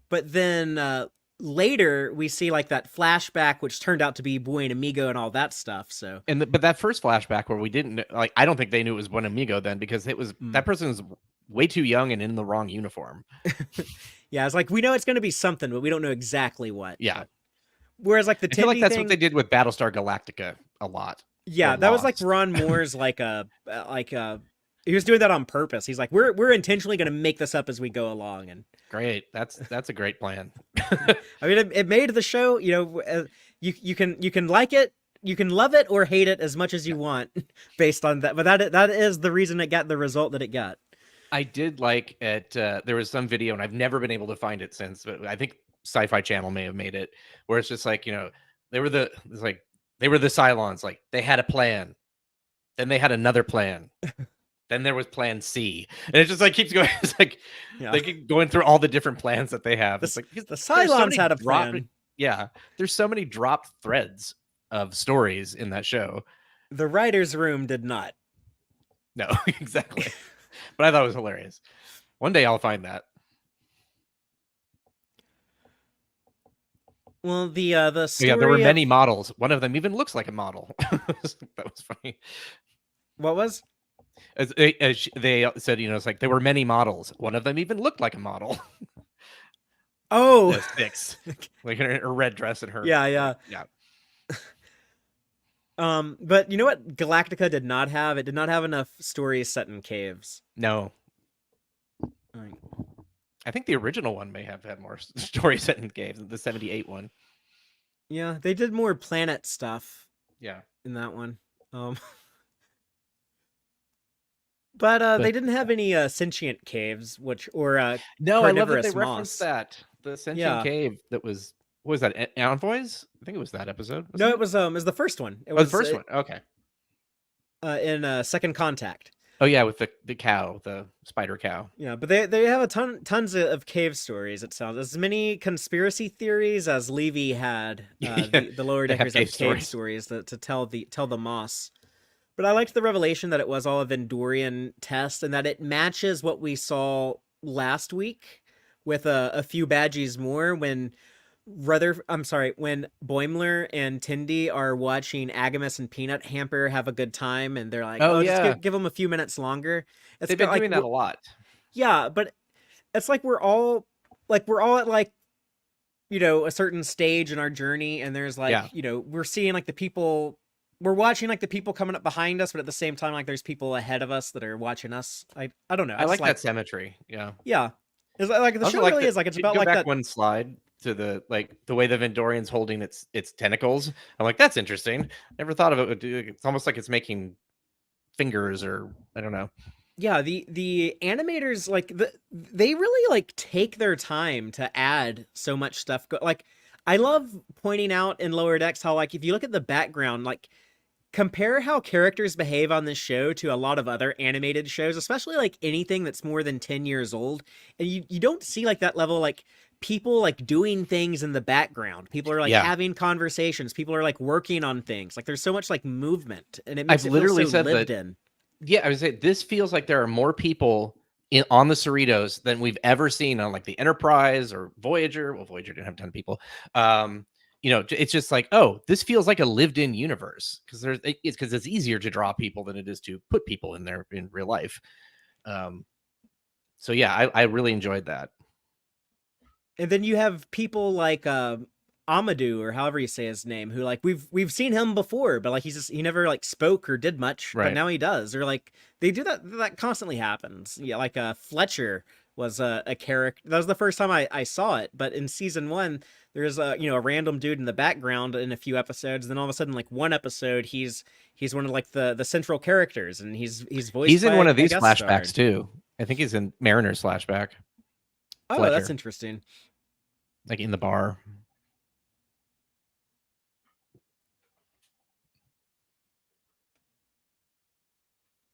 Speaker 1: but then later we see like that flashback, which turned out to be Buen Amigo and all that stuff. So
Speaker 2: but that first flashback where we didn't like, I don't think they knew it was Buen Amigo then, because it was that person was way too young and in the wrong uniform.
Speaker 1: yeah, it's like we know it's going to be something, but we don't know exactly what.
Speaker 2: Yeah.
Speaker 1: But, whereas like the
Speaker 2: I feel like
Speaker 1: Tindy
Speaker 2: that's
Speaker 1: thing,
Speaker 2: what they did with Battlestar Galactica a lot.
Speaker 1: yeah,
Speaker 2: or
Speaker 1: that was like
Speaker 2: Lost.
Speaker 1: Ron Moore's he was doing that on purpose. He's like, we're intentionally going to make this up as we go along, and
Speaker 2: Great. That's a great plan.
Speaker 1: I mean, it made the show. You can like it, you can love it or hate it as much as you want, based on that. But that is the reason it got the result that it got.
Speaker 2: I did like it. There was some video, and I've never been able to find it since, but I think Sci-Fi Channel may have made it, where it's just like, they were the Cylons. Like, they had a plan, then they had another plan, then there was Plan C, and it just like keeps going. It's like they keep going through all the different plans that they have. It's like
Speaker 1: the Cylons had a plan.
Speaker 2: Yeah, there's so many dropped threads of stories in that show.
Speaker 1: The writer's room did not.
Speaker 2: No, exactly. But I thought it was hilarious. One day I'll find that.
Speaker 1: Well, the story.
Speaker 2: Yeah, there were many models. One of them even looks like a model. That was funny.
Speaker 1: What was?
Speaker 2: As they said, it's like there were many models. One of them even looked like a model.
Speaker 1: Oh,
Speaker 2: Six, like in her red dress and her.
Speaker 1: Yeah.
Speaker 2: Yeah.
Speaker 1: But you know what Galactica did not have? It did not have enough stories set in caves.
Speaker 2: No.
Speaker 1: Right.
Speaker 2: I think the original one may have had more stories set in caves, the 78 one.
Speaker 1: Yeah, they did more planet stuff.
Speaker 2: Yeah.
Speaker 1: In that one. But they didn't have any sentient caves,
Speaker 2: no, I love that they
Speaker 1: carnivorous
Speaker 2: referenced
Speaker 1: moss.
Speaker 2: that. The sentient cave that was, what was that? Envoys? I think it was that episode.
Speaker 1: No, it was the first one. It
Speaker 2: was the first one. Okay.
Speaker 1: In Second Contact.
Speaker 2: Oh yeah, with the cow, the spider cow.
Speaker 1: Yeah, but they have a tons of cave stories. It sounds as many conspiracy theories as Levy had. The lower deckers have cave stories to tell the moss. But I liked the revelation that it was all a Vendorian test, and that it matches what we saw last week with a few Badgeys More when Boimler and Tindy are watching Agamus and Peanut Hamper have a good time, and they're like, just give them a few minutes longer.
Speaker 2: They've been doing that a lot.
Speaker 1: Yeah, but it's like we're all at like, a certain stage in our journey, and there's like, we're seeing like the people. We're watching like the people coming up behind us, but at the same time, like there's people ahead of us that are watching us. I don't know.
Speaker 2: I like that symmetry. Yeah.
Speaker 1: Yeah. It's like the show really is like it's about like that
Speaker 2: one slide to the way the Vendorian's holding its tentacles. I'm like, that's interesting. Never thought of it. It's almost like it's making fingers, or I don't know.
Speaker 1: Yeah, the animators they really like take their time to add so much stuff. Like I love pointing out in Lower Decks how like if you look at the background, like compare how characters behave on this show to a lot of other animated shows, especially like anything that's more than 10 years old. And you don't see like that level, like people like doing things in the background. People are like having conversations. People are like working on things. Like there's so much like movement, and it makes it literally feel so lived in.
Speaker 2: Yeah, I would say this feels like there are more people on the Cerritos than we've ever seen on like the Enterprise or Voyager. Well, Voyager didn't have a ton of people. It's just like, oh, this feels like a lived-in universe, because it's easier to draw people than it is to put people in there in real life. So yeah, I really enjoyed that.
Speaker 1: And then you have people like Amadou, or however you say his name, who like we've seen him before, but like he never like spoke or did much, but now he does. Or like they do that constantly happens. Yeah, like Fletcher was a character. That was the first time I saw it, but in season 1 there's a random dude in the background in a few episodes, and then all of a sudden like one episode he's one of like the central characters, and he's voiced.
Speaker 2: He's in one of these flashbacks too. I think he's in Mariner's flashback.
Speaker 1: Oh, Fletcher. That's interesting.
Speaker 2: Like in the bar.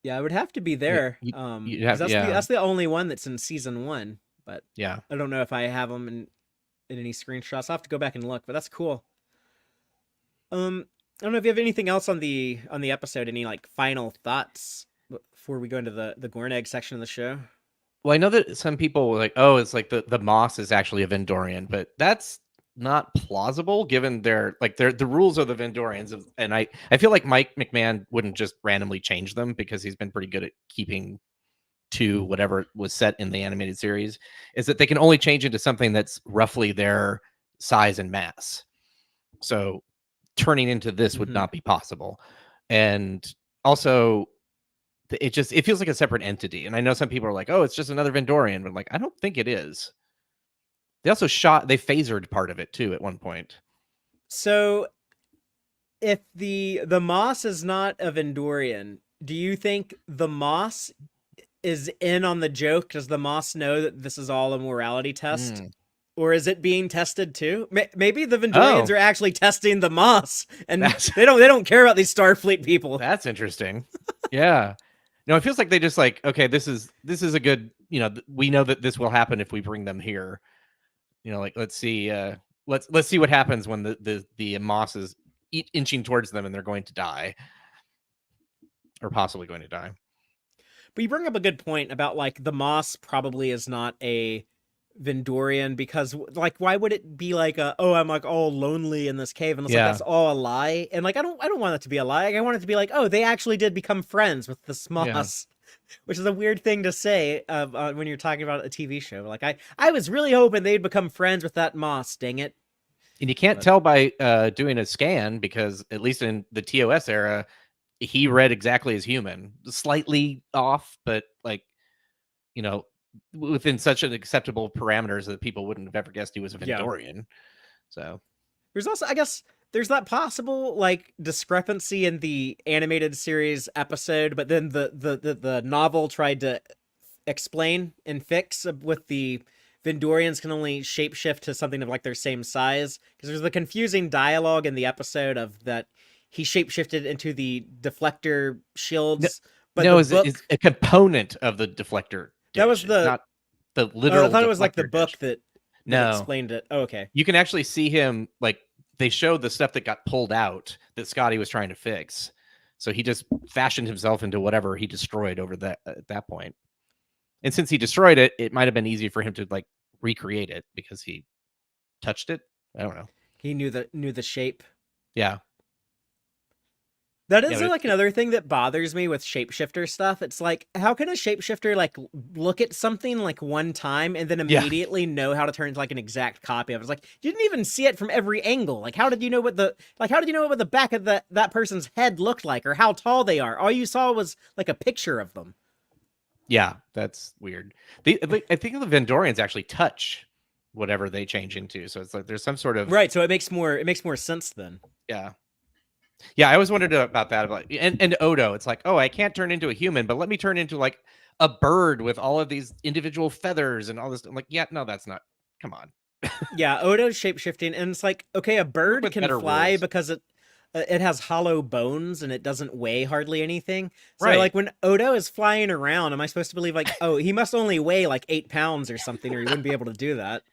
Speaker 1: Yeah, it would have to be there.
Speaker 2: You'd
Speaker 1: 'Cause
Speaker 2: have, yeah,
Speaker 1: that's the only one that's in season 1. But
Speaker 2: yeah.
Speaker 1: I don't know if I have them in any screenshots. I'll have to go back and look. But that's cool. I don't know if you have anything else on the episode. Any like final thoughts before we go into the Gornag section of the show?
Speaker 2: Well, I know that some people were like, "Oh, it's like the Moss is actually a Vendorian," but that's not plausible given the rules of the Vendorians. And I feel like Mike McMahon wouldn't just randomly change them because he's been pretty good at keeping to whatever was set in the animated series. Is that they can only change into something that's roughly their size and mass. So turning into this would not be possible. And also it feels like a separate entity. And I know some people are like, "Oh, it's just another Vendorian," but like I don't think it is. They also they phasered part of it too at one point.
Speaker 1: So if the Moss is not a Vendorian, do you think the Moss is in on the joke? Does the Moss know that this is all a morality test? Or is it being tested too? Maybe the Vendorians are actually testing the Moss, and they don't care about these Starfleet people.
Speaker 2: That's interesting. Yeah. No, it feels like they just like, okay, this is a good, we know that this will happen if we bring them here. Like let's see what happens when the Moss is inching towards them and they're going to die, or possibly going to die.
Speaker 1: But you bring up a good point about like the Moss probably is not a Vendorian, because like why would it be like I'm like all lonely in this cave, and it's like that's all a lie. And like I don't want it to be a lie. I want it to be like, oh, they actually did become friends with this Moss. Which is a weird thing to say when you're talking about a TV show. Like I was really hoping they'd become friends with that Moss, dang it.
Speaker 2: And you can't tell by doing a scan, because at least in the TOS era, he read exactly as human, slightly off, but like, within such an acceptable parameters that people wouldn't have ever guessed he was a Vendorian. So
Speaker 1: there's also, I guess, there's that possible like discrepancy in the animated series episode, but then the novel tried to explain and fix with the Vendorians can only shapeshift to something of like their same size, because there's the confusing dialogue in the episode of that he shapeshifted into the deflector shields. But
Speaker 2: no, it's a component of the deflector dish.
Speaker 1: That was
Speaker 2: not the literal.
Speaker 1: I thought it was like the book
Speaker 2: dish.
Speaker 1: that explained it. Oh, okay.
Speaker 2: You can actually see him, like they showed the stuff that got pulled out that Scotty was trying to fix. So he just fashioned himself into whatever he destroyed over that at that point. And since he destroyed it, it might have been easy for him to like recreate it because he touched it. I don't know.
Speaker 1: He knew the shape.
Speaker 2: Yeah.
Speaker 1: That is like another thing that bothers me with shapeshifter stuff. It's like, how can a shapeshifter like look at something like one time and then immediately know how to turn into like an exact copy of it? It's like, you didn't even see it from every angle. Like, how did you know what the back of that person's head looked like, or how tall they are? All you saw was like a picture of them.
Speaker 2: Yeah, that's weird. I think the Vendorians actually touch whatever they change into. So it's like there's some sort of
Speaker 1: right. So it makes more sense then.
Speaker 2: Yeah. Yeah, I always wondered about that. And Odo, it's like, oh, I can't turn into a human, but let me turn into like a bird with all of these individual feathers and all this. I'm like, yeah, no, that's not. Come on.
Speaker 1: Yeah, Odo's shapeshifting, and it's like, okay, a bird can fly rules. Because it has hollow bones and it doesn't weigh hardly anything. So like when Odo is flying around, am I supposed to believe like, oh, he must only weigh like 8 pounds or something, or he wouldn't be able to do that?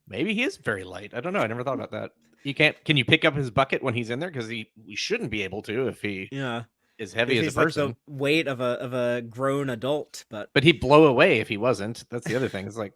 Speaker 2: Maybe he is very light. I don't know. I never thought about that. You can't. Can you pick up his bucket when he's in there? Because we shouldn't be able to if he is heavy as a person.
Speaker 1: Like the weight of a grown adult, but
Speaker 2: he'd blow away if he wasn't. That's the other thing. It's like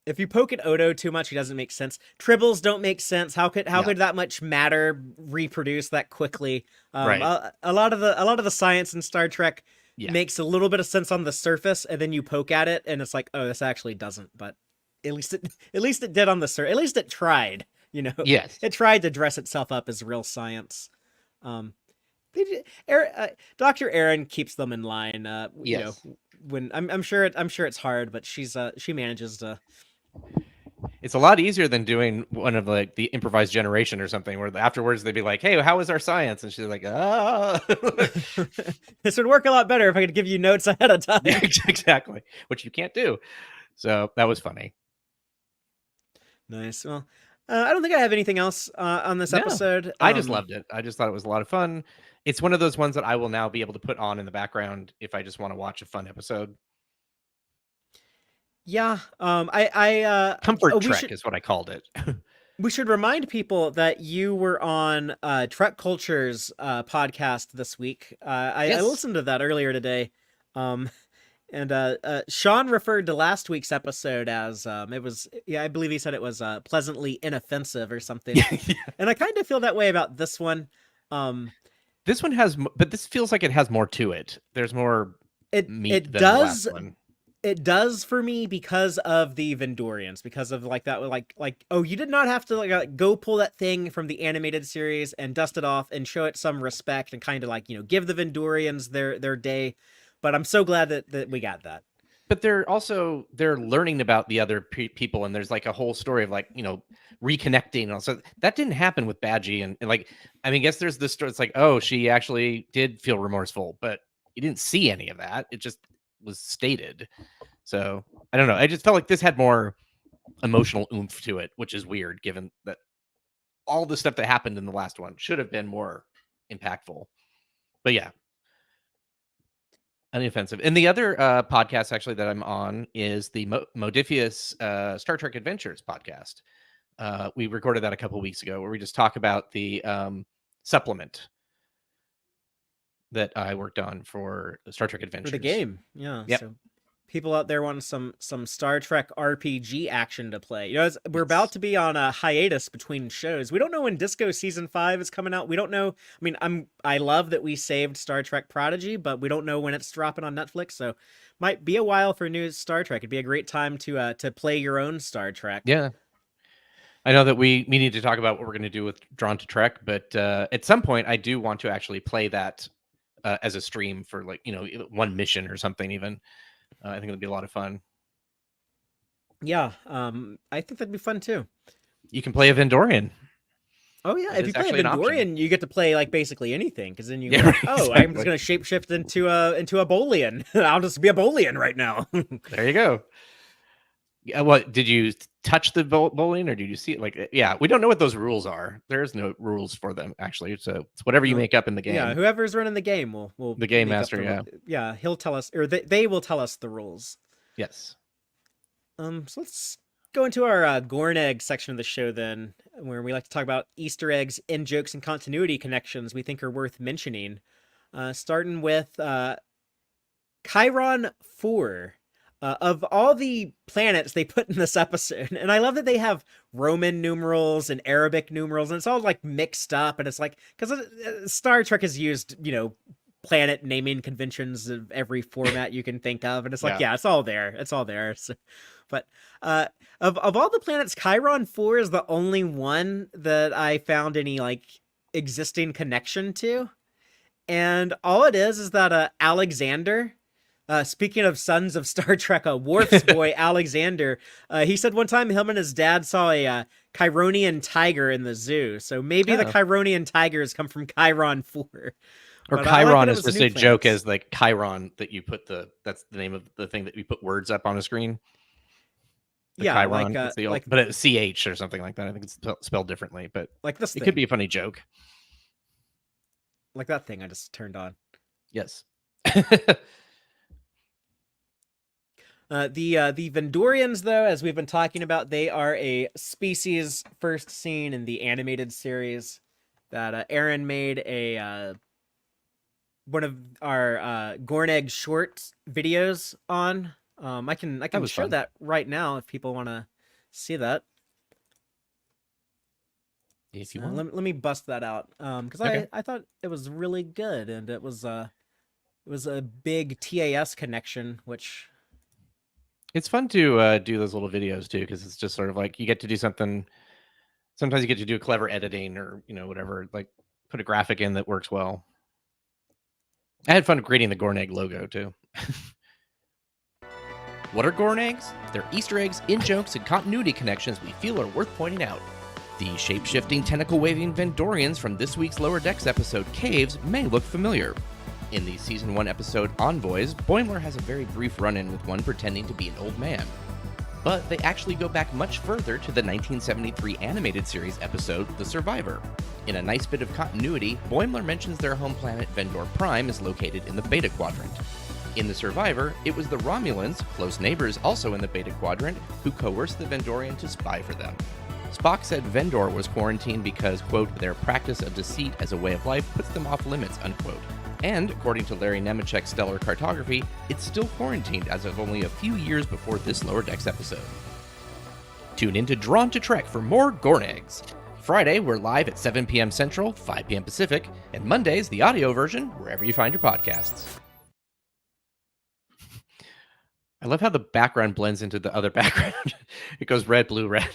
Speaker 1: if you poke at Odo too much, he doesn't make sense. Tribbles don't make sense. How could that much matter reproduce that quickly?
Speaker 2: Right.
Speaker 1: A lot of the science in Star Trek makes a little bit of sense on the surface, and then you poke at it, and it's like, oh, this actually doesn't. But at least it did on the surface. At least it tried.
Speaker 2: Yes,
Speaker 1: it tried to dress itself up as real science. Dr. Aaron keeps them in line.
Speaker 2: Yes.
Speaker 1: When I'm sure it's hard, but she manages to.
Speaker 2: It's a lot easier than doing one of like the improvised generation or something, where afterwards they'd be like, "Hey, how was our science?" And she's like, "Ah."
Speaker 1: This would work a lot better if I could give you notes ahead of time.
Speaker 2: Exactly, which you can't do. So that was funny.
Speaker 1: Nice. Well, I don't think I have anything else on this
Speaker 2: No,
Speaker 1: episode.
Speaker 2: I just loved it. I just thought it was a lot of fun. It's one of those ones that I will now be able to put on in the background if I just want to watch a fun episode.
Speaker 1: Yeah.
Speaker 2: Comfort
Speaker 1: We
Speaker 2: Trek is what I called it.
Speaker 1: We should remind people that you were on Trek Culture's podcast this week. I
Speaker 2: Yes.
Speaker 1: listened to that earlier today. And Sean referred to last week's episode as it was, I believe he said it was pleasantly inoffensive or something.
Speaker 2: Yeah.
Speaker 1: And I kind of feel that way about this one.
Speaker 2: This one has, but this feels like it has more to it. There's more meat
Speaker 1: It
Speaker 2: than
Speaker 1: does.
Speaker 2: the last one.
Speaker 1: It does for me because of the Vendorians, because of like that, oh, you did not have to go pull that thing from the animated series and dust it off and show it some respect and kind of give the Vendorians their day. But I'm so glad that we got that.
Speaker 2: But they're learning about the other people, and there's like a whole story of reconnecting. And also, that didn't happen with Badgey, and I guess there's this story. It's like, oh, she actually did feel remorseful, but you didn't see any of that. It just was stated. So I don't know. I just felt like this had more emotional oomph to it, which is weird, given that all the stuff that happened in the last one should have been more impactful. But yeah. Unoffensive. And the other podcast actually that I'm on is the Modifius Star Trek Adventures podcast. We recorded that a couple weeks ago where we just talk about the supplement that I worked on for Star Trek Adventures.
Speaker 1: For the game. Yeah.
Speaker 2: Yep.
Speaker 1: So people out there want some Star Trek RPG action to play. We're about to be on a hiatus between shows. We don't know when Disco Season 5 is coming out. We don't know. I mean, I love that we saved Star Trek Prodigy, but we don't know when it's dropping on Netflix. So might be a while for new Star Trek. It'd be a great time to play your own Star Trek.
Speaker 2: Yeah. I know that we need to talk about what we're going to do with Drawn to Trek, but at some point I do want to actually play that as a stream for one mission or something even. I think it'll be a lot of fun.
Speaker 1: Yeah, I think that'd be fun too.
Speaker 2: You can play a Vendorian.
Speaker 1: Oh yeah,
Speaker 2: That
Speaker 1: if you
Speaker 2: is
Speaker 1: play a
Speaker 2: actually an option.
Speaker 1: Vendorian, you get to play basically anything, because then you
Speaker 2: Yeah,
Speaker 1: go,
Speaker 2: right,
Speaker 1: oh, I'm
Speaker 2: exactly.
Speaker 1: just gonna shapeshift into a Bolian. I'll just be a Bolian right now.
Speaker 2: There you go. Yeah, what did you touch the bowling, or did you see it? Yeah, we don't know what those rules are. There's no rules for them actually, so it's whatever you make up in the game.
Speaker 1: Yeah, whoever's running the game will
Speaker 2: The game
Speaker 1: make up
Speaker 2: master,
Speaker 1: yeah, he'll tell us, or they will tell us the rules.
Speaker 2: Yes.
Speaker 1: So let's go into our Gornegg section of the show then, where we like to talk about Easter eggs, in jokes, and continuity connections we think are worth mentioning. Starting with Chiron 4. Of all the planets they put in this episode, and I love that they have Roman numerals and Arabic numerals, and it's all mixed up, and it's because Star Trek has used, planet naming conventions of every format you can think of, and it's it's all there. It's all there. So, but of all the planets, Chiron 4 is the only one that I found any existing connection to, and all it is that Alexander. Speaking of sons of Star Trek, Worf's boy, Alexander, he said one time him and his dad saw a Chironian tiger in the zoo. So maybe the Chironian tigers come from Chiron 4.
Speaker 2: Or
Speaker 1: But
Speaker 2: Chiron
Speaker 1: it
Speaker 2: is
Speaker 1: was
Speaker 2: just
Speaker 1: new
Speaker 2: a joke
Speaker 1: planets.
Speaker 2: as Chiron that you put that's the name of the thing that you put words up on a screen. Chiron, it's the old, but it's CH or something like that. I think it's spelled differently, but
Speaker 1: this
Speaker 2: it
Speaker 1: thing.
Speaker 2: could be a funny joke.
Speaker 1: Like that thing I just turned on.
Speaker 2: Yes.
Speaker 1: The Vendorians, though, as we've been talking about, they are a species first seen in the animated series that Aaron made one of our Gornegg short videos on. I can show
Speaker 2: fun.
Speaker 1: that right now if people want to see that.
Speaker 2: If you want.
Speaker 1: Let me bust that out because I thought it was really good, and it was a big TAS connection, which.
Speaker 2: It's fun to do those little videos too, because it's just sort of you get to do something. Sometimes you get to do clever editing or whatever, put a graphic in that works well. I had fun creating the Gornegg logo too. What are Gorneggs? They're Easter eggs, in-jokes, and continuity connections we feel are worth pointing out. The shape-shifting, tentacle-waving Vendorians from this week's Lower Decks episode, Caves, may look familiar. In the Season 1 episode, Envoys, Boimler has a very brief run-in with one pretending to be an old man. But they actually go back much further to the 1973 animated series episode, The Survivor. In a nice bit of continuity, Boimler mentions their home planet Vendor Prime is located in the Beta Quadrant. In The Survivor, it was the Romulans, close neighbors also in the Beta Quadrant, who coerced the Vendorian to spy for them. Spock said Vendor was quarantined because, quote, their practice of deceit as a way of life puts them off limits, unquote. And, according to Larry Nemechek's stellar cartography, it's still quarantined as of only a few years before this Lower Decks episode. Tune in to Drawn to Trek for more Gornags. Friday, we're live at 7 p.m. Central, 5 p.m. Pacific, and Mondays, the audio version, wherever you find your podcasts. I love how the background blends into the other background. It goes red, blue, red.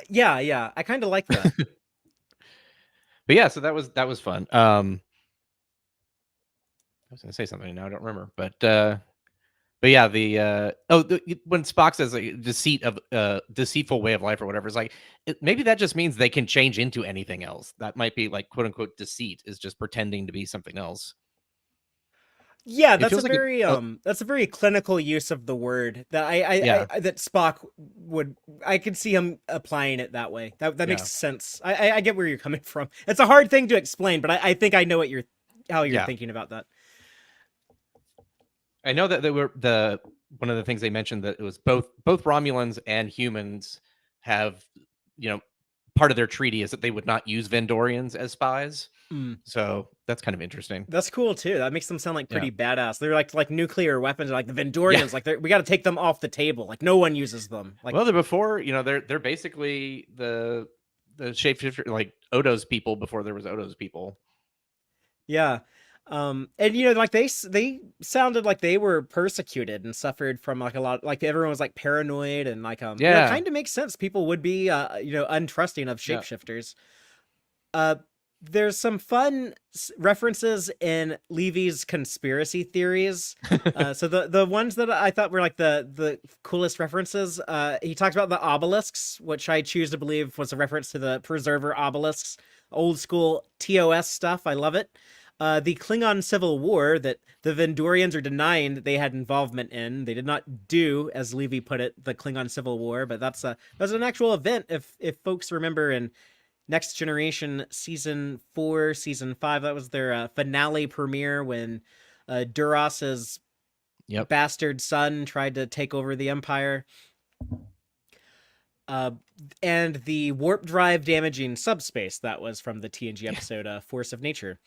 Speaker 1: Yeah, I kind of like that.
Speaker 2: But yeah, so that was fun. I was gonna say something now, I don't remember. But yeah, when Spock says like, deceitful way of life or whatever, it's like maybe that just means they can change into anything else. That might be like quote unquote deceit is just pretending to be something else.
Speaker 1: Yeah, that's a very clinical use of the word that I that Spock would. I could see him applying it that way. That makes sense. I get where you're coming from. It's a hard thing to explain, but I think I know how you're thinking about that.
Speaker 2: I know that they were one of the things they mentioned that it was both Romulans and humans have, part of their treaty is that they would not use Vendorians as spies. So that's kind of interesting.
Speaker 1: That's cool too. That makes them sound like pretty badass. They're like nuclear weapons, like the Vendorians. Like we got to take them off the table. Like no one uses them. Like
Speaker 2: they're before, they're basically the shapeshifter, like Odo's people before there was Odo's people.
Speaker 1: Yeah. And like they sounded like they were persecuted and suffered from like a lot, like everyone was like paranoid and like kind of makes sense. People would be untrusting of shapeshifters. There's some fun references in Levy's conspiracy theories. So the ones that I thought were like the coolest references, he talked about the obelisks, which I choose to believe was a reference to the preserver obelisks, old school TOS stuff. I love it. The Klingon Civil War that the Vendorians are denying that they had involvement in. They did not do, as Levy put it, the Klingon Civil War, but that's an actual event. If folks remember in Next Generation Season 4, Season 5, that was their finale premiere when Duras's bastard son tried to take over the Empire. And the warp drive damaging subspace, that was from the TNG episode Force of Nature,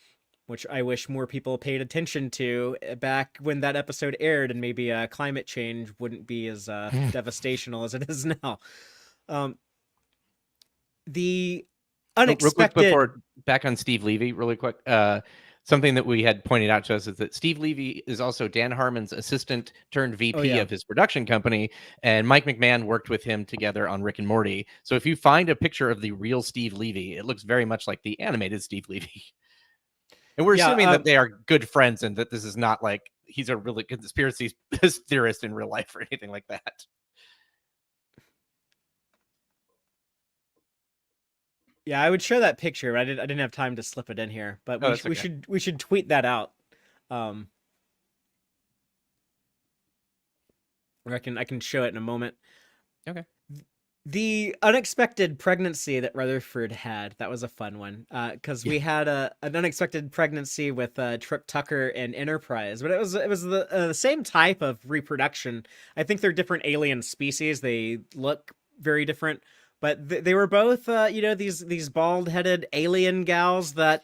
Speaker 1: which I wish more people paid attention to back when that episode aired, and maybe climate change wouldn't be as devastational as it is now. The unexpected...
Speaker 2: Real quick before, back on Steve Levy, really quick. Something that we had pointed out to us is that Steve Levy is also Dan Harmon's assistant turned VP of his production company, and Mike McMahon worked with him together on Rick and Morty. So if you find a picture of the real Steve Levy, it looks very much like the animated Steve Levy. And we're assuming that they are good friends and that this is not like he's a really conspiracy theorist in real life or anything like that.
Speaker 1: Yeah, I would show that picture, but I didn't have time to slip it in here. But we should tweet that out. I can show it in a moment.
Speaker 2: Okay.
Speaker 1: The unexpected pregnancy that Rutherford had, that was a fun one. Because we had an unexpected pregnancy with Trip Tucker and Enterprise, but it was the same type of reproduction. I think they're different alien species. They look very different, but they were both these bald-headed alien gals that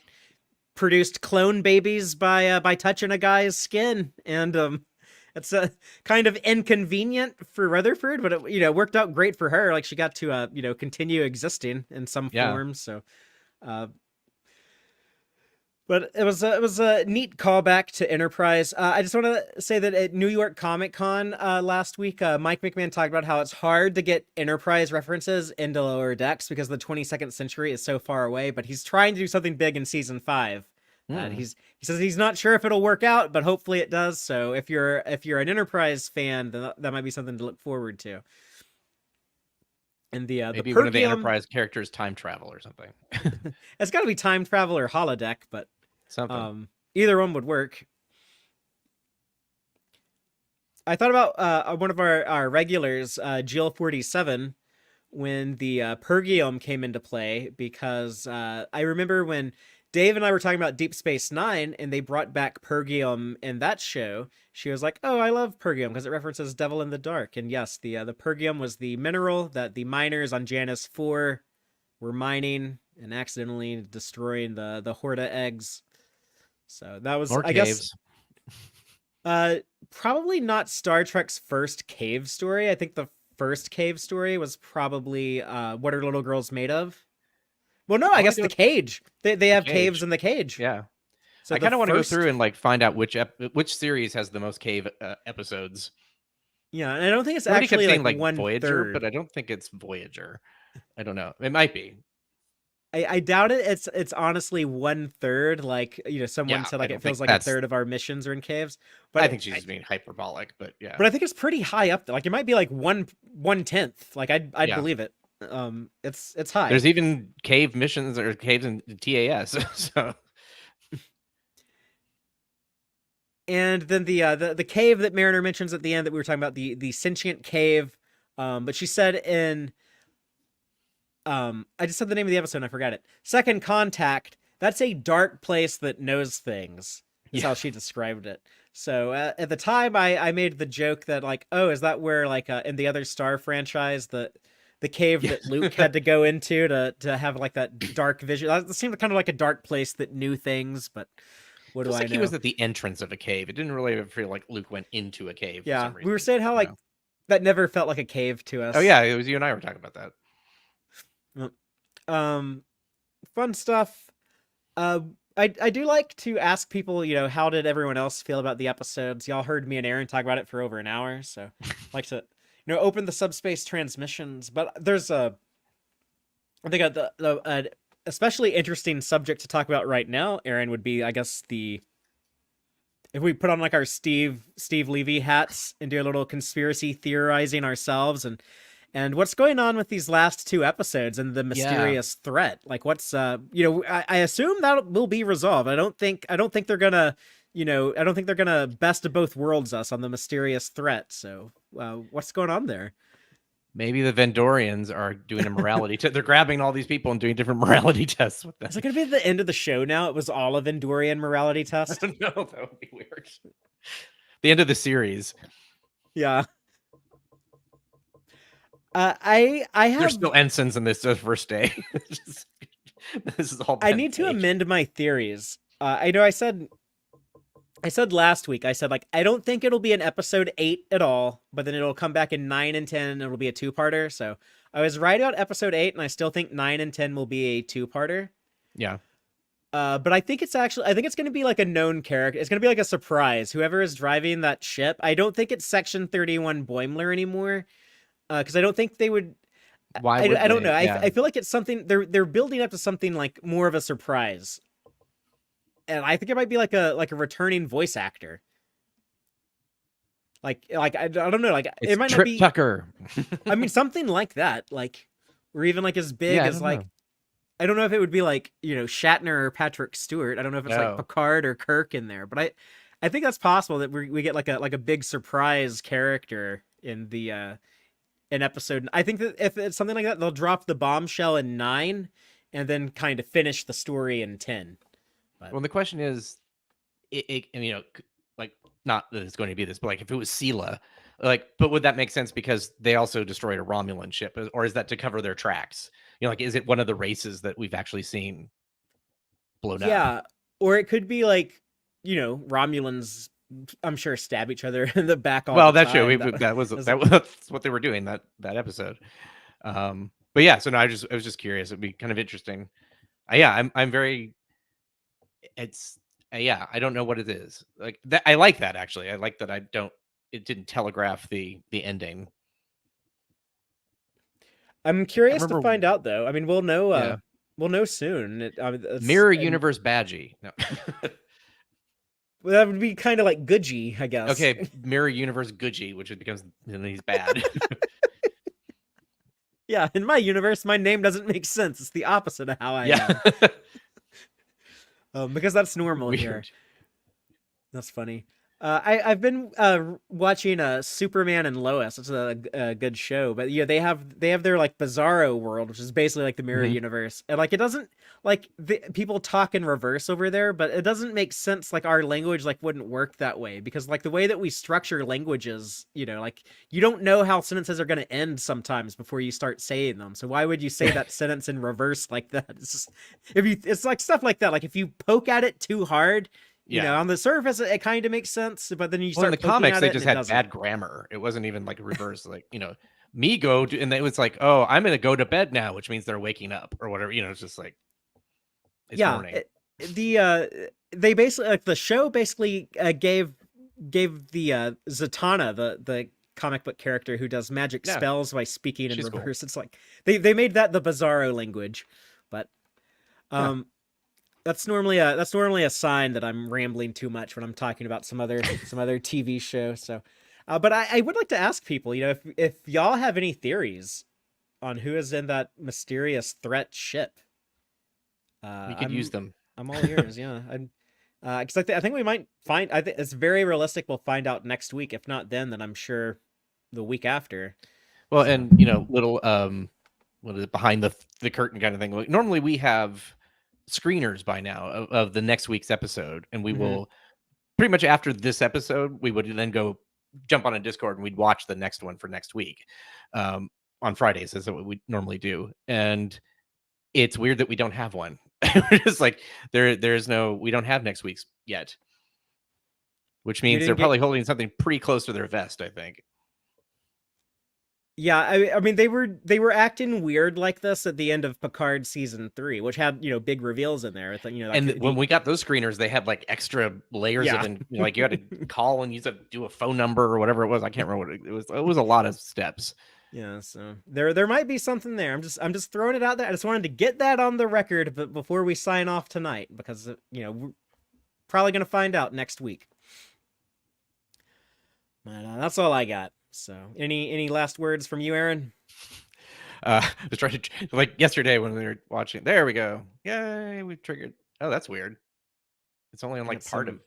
Speaker 1: produced clone babies by touching a guy's skin, and it's kind of inconvenient for Rutherford, but it worked out great for her. Like she got to continue existing in some form. So, but it was a neat callback to Enterprise. I just want to say that at New York Comic Con last week, Mike McMahon talked about how it's hard to get Enterprise references into Lower Decks because the 22nd century is so far away. But he's trying to do something big in season 5. He says he's not sure if it'll work out, but hopefully it does. So if you're an Enterprise fan, then that might be something to look forward to. And
Speaker 2: maybe one of the Enterprise characters time travel or something.
Speaker 1: It's got to be time travel or holodeck, but
Speaker 2: something.
Speaker 1: Either one would work. I thought about one of our regulars, Jill 47, when the Pergium came into play, because I remember when Dave and I were talking about Deep Space Nine and they brought back Pergium in that show. She was like, "Oh, I love Pergium because it references Devil in the Dark." And yes, the Pergium was the mineral that the miners on Janus 4 were mining and accidentally destroying the Horta eggs. So that was,
Speaker 2: More
Speaker 1: I guess,
Speaker 2: caves.
Speaker 1: probably not Star Trek's first cave story. I think the first cave story was probably What Are Little Girls Made Of? Well, no, I guess the cage. They have caves
Speaker 2: cage.
Speaker 1: in the cage.
Speaker 2: Yeah.
Speaker 1: So
Speaker 2: I kind of want to go through and like find out which series has the most cave episodes.
Speaker 1: Yeah, and I don't think it's
Speaker 2: Somebody kept
Speaker 1: actually
Speaker 2: saying
Speaker 1: like
Speaker 2: like Voyager,
Speaker 1: 1/3.
Speaker 2: but I don't think it's Voyager. I don't know. It might be.
Speaker 1: I doubt it. It's honestly 1/3. Like, someone
Speaker 2: Yeah,
Speaker 1: said
Speaker 2: I
Speaker 1: like
Speaker 2: don't
Speaker 1: it feels
Speaker 2: think
Speaker 1: like a
Speaker 2: that's.
Speaker 1: third of our missions are in caves. But
Speaker 2: I think she's just being hyperbolic, but yeah.
Speaker 1: but I think it's pretty high up there. Like it might be like 1/10. Like I'd
Speaker 2: Yeah.
Speaker 1: believe it. It's high.
Speaker 2: There's even cave missions or caves in TAS. So
Speaker 1: And then the cave that Mariner mentions at the end that we were talking about, the sentient cave. But she said in I just said the name of the episode and I forgot it. Second Contact. That's a dark place that knows things. Is how she described it. So at the time, I made the joke that like, oh, is that where like in the other Star franchise the cave that Luke had to go into to have like that dark vision? That seemed kind of like a dark place that knew things, but what do I know?
Speaker 2: He was at the entrance of a cave. It didn't really feel like Luke went into a cave.
Speaker 1: Yeah,
Speaker 2: for some reason,
Speaker 1: we were saying how like that never felt like a cave to us.
Speaker 2: Oh yeah, it was you and I were talking about
Speaker 1: that. Fun stuff. I do like to ask people, how did everyone else feel about the episodes? Y'all heard me and Aaron talk about it for over an hour, so I like to, open the subspace transmissions. But there's I think the especially interesting subject to talk about right now, Aaron, would be, I guess, if we put on like our Steve Levy hats and do a little conspiracy theorizing ourselves, and what's going on with these last two episodes and the mysterious threat. Like what's I assume that will be resolved. I don't think they're gonna I don't think they're gonna best of both worlds us on the mysterious threat. So what's going on there?
Speaker 2: Maybe the Vendorians are doing a morality test. They're grabbing all these people and doing different morality tests with them.
Speaker 1: Is it going to be the end of the show now? It was all a Vendorian morality test?
Speaker 2: I don't know. That would be weird. The end of the series.
Speaker 1: Yeah. I have...
Speaker 2: There's still ensigns in this first day. This is all.
Speaker 1: I need to amend my theories. I know I said last week, I said, like, I don't think it'll be an episode 8 at all, but then it'll come back in 9 and 10, and it'll be a two-parter. So I was right about episode 8, and I still think 9 and 10 will be a two-parter.
Speaker 2: Yeah.
Speaker 1: But I think it's going to be like a known character. It's going to be like a surprise. Whoever is driving that ship, I don't think it's Section 31 Boimler anymore, because I don't think they would...
Speaker 2: Why would
Speaker 1: I don't know.
Speaker 2: Yeah.
Speaker 1: I feel like it's something... They're building up to something like more of a surprise. And I think it might be like a returning voice actor. Like I don't know, like
Speaker 2: It's
Speaker 1: it might
Speaker 2: Trip
Speaker 1: not be
Speaker 2: Tucker.
Speaker 1: I mean something like that, like, or even like as big as like
Speaker 2: know.
Speaker 1: I don't know if it would be like, Shatner or Patrick Stewart. I don't know if it's like Picard or Kirk in there, but I think that's possible that we get like a big surprise character in the an episode. I think that if it's something like that, they'll drop the bombshell in 9 and then kind of finish the story in 10.
Speaker 2: Well, the question is, like, not that it's going to be this, but like if it was Sela, like, but would that make sense because they also destroyed a Romulan ship, or is that to cover their tracks? Like, is it one of the races that we've actually seen blown up?
Speaker 1: Yeah, or it could be like, Romulans, I'm sure, stab each other in the back all the
Speaker 2: that's
Speaker 1: time.
Speaker 2: true. That's what they were doing that episode. But yeah, so no, I was just curious. It'd be kind of interesting. I'm very. It's I don't know what it is. Like that, I like that actually. I like that it didn't telegraph the ending.
Speaker 1: I'm curious to find out though. I mean, we'll know. We'll know soon.
Speaker 2: Mirror Universe Badgey. No.
Speaker 1: Well, that would be kind of like Goodgie, I guess.
Speaker 2: Okay, Mirror Universe Goodgie, which becomes he's bad.
Speaker 1: Yeah, in my universe, my name doesn't make sense. It's the opposite of how I am. Because that's normal here. That's funny. I've been watching Superman and Lois. It's a good show, but they have their like Bizarro world, which is basically like the mirror
Speaker 2: Mhm.
Speaker 1: universe, and like it doesn't like people talk in reverse over there, but it doesn't make sense. Like our language like wouldn't work that way because like the way that we structure languages, like you don't know how sentences are going to end sometimes before you start saying them. So why would you say that sentence in reverse like that? It's just, it's like stuff like that. Like if you poke at it too hard.
Speaker 2: Yeah.
Speaker 1: On the surface, it kind of makes sense, but then you
Speaker 2: Well, in
Speaker 1: start
Speaker 2: the
Speaker 1: poking
Speaker 2: comics,
Speaker 1: at
Speaker 2: they
Speaker 1: it, and
Speaker 2: just
Speaker 1: it
Speaker 2: had
Speaker 1: doesn't.
Speaker 2: bad grammar. It wasn't even like reverse, like, me go to, and it was like, oh, I'm gonna go to bed now, which means they're waking up or whatever. It's just like it's
Speaker 1: Yeah,
Speaker 2: morning.
Speaker 1: they basically like the show basically gave the Zatanna, the comic book character who does magic
Speaker 2: Yeah,
Speaker 1: spells by speaking in
Speaker 2: she's cool.
Speaker 1: reverse. It's like they made that the Bizarro language, but
Speaker 2: Yeah.
Speaker 1: that's normally a sign that I'm rambling too much when I'm talking about some other TV show. So, but I would like to ask people, if y'all have any theories on who is in that mysterious threat ship.
Speaker 2: We could use them.
Speaker 1: I'm all ears. Yeah, because I think we might find. I think it's very realistic. We'll find out next week. If not then I'm sure the week after.
Speaker 2: Well,
Speaker 1: So.
Speaker 2: and little what is it, behind the curtain kind of thing. Like, normally we have screeners by now of the next week's episode, and we
Speaker 1: Mhm.
Speaker 2: will pretty much after this episode, we would then go jump on a Discord and we'd watch the next one for next week on Fridays. Is what we normally do, and it's weird that we don't have one. We're just like there's no, we don't have next week's yet, which
Speaker 1: You
Speaker 2: means they're
Speaker 1: didn't get.
Speaker 2: probably holding something pretty close to their vest, I think.
Speaker 1: Yeah, I mean they were acting weird like this at the end of Picard season 3, which had big reveals in there. I think
Speaker 2: And when we got those screeners, they had like extra layers
Speaker 1: Yeah.
Speaker 2: of, like you had to call and you had to do a phone number or whatever it was. I can't remember what it was. It was a lot of steps.
Speaker 1: Yeah, so there might be something there. I'm just throwing it out there. I just wanted to get that on the record, but before we sign off tonight, because we're probably gonna find out next week. But that's all I got. So, any last words from you, Aaron?
Speaker 2: I was trying to, like yesterday when we were watching. There we go. Yay, we triggered. Oh, that's weird. It's only on like
Speaker 1: Got
Speaker 2: part
Speaker 1: some
Speaker 2: of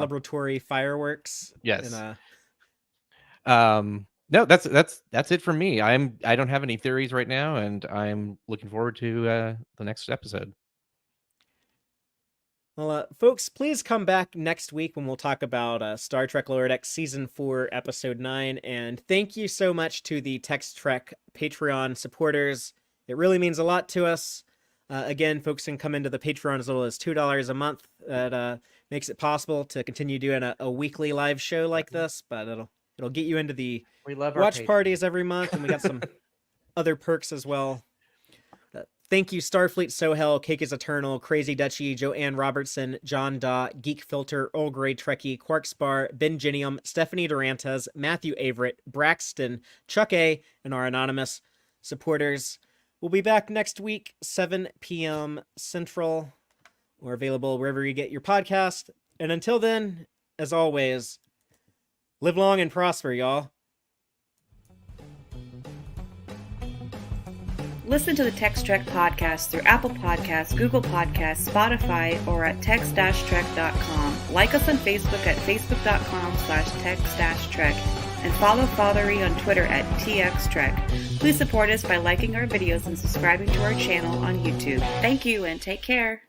Speaker 1: celebratory fireworks.
Speaker 2: Yes.
Speaker 1: And
Speaker 2: No, that's it for me. I don't have any theories right now, and I'm looking forward to the next episode.
Speaker 1: well, folks, please come back next week when we'll talk about Star Trek Lower Decks Season 4, Episode 9. And thank you so much to the Tex-Trek Patreon supporters. It really means a lot to us. Again, folks can come into the Patreon as little as $2 a month. That makes it possible to continue doing a weekly live show like this, but it'll get you into the
Speaker 2: We love
Speaker 1: watch parties every month, and we got some other perks as well. Thank you, Starfleet Sohel, Cake is Eternal, Crazy Dutchie, Joanne Robertson, John Daw, Geek Filter, Earl Grey Trekkie, Quarkspar, Ben Ginium, Stephanie Durantes, Matthew Averett, Braxton, Chuck A, and our anonymous supporters. We'll be back next week, 7 p.m. Central. We're available wherever you get your podcast. And until then, as always, live long and prosper, y'all.
Speaker 4: Listen to the Tex-Trek podcast through Apple Podcasts, Google Podcasts, Spotify, or at tex-trek.com. Like us on Facebook at facebook.com/tex-trek. And follow Fatheree on Twitter at TXTrek. Please support us by liking our videos and subscribing to our channel on YouTube. Thank you and take care.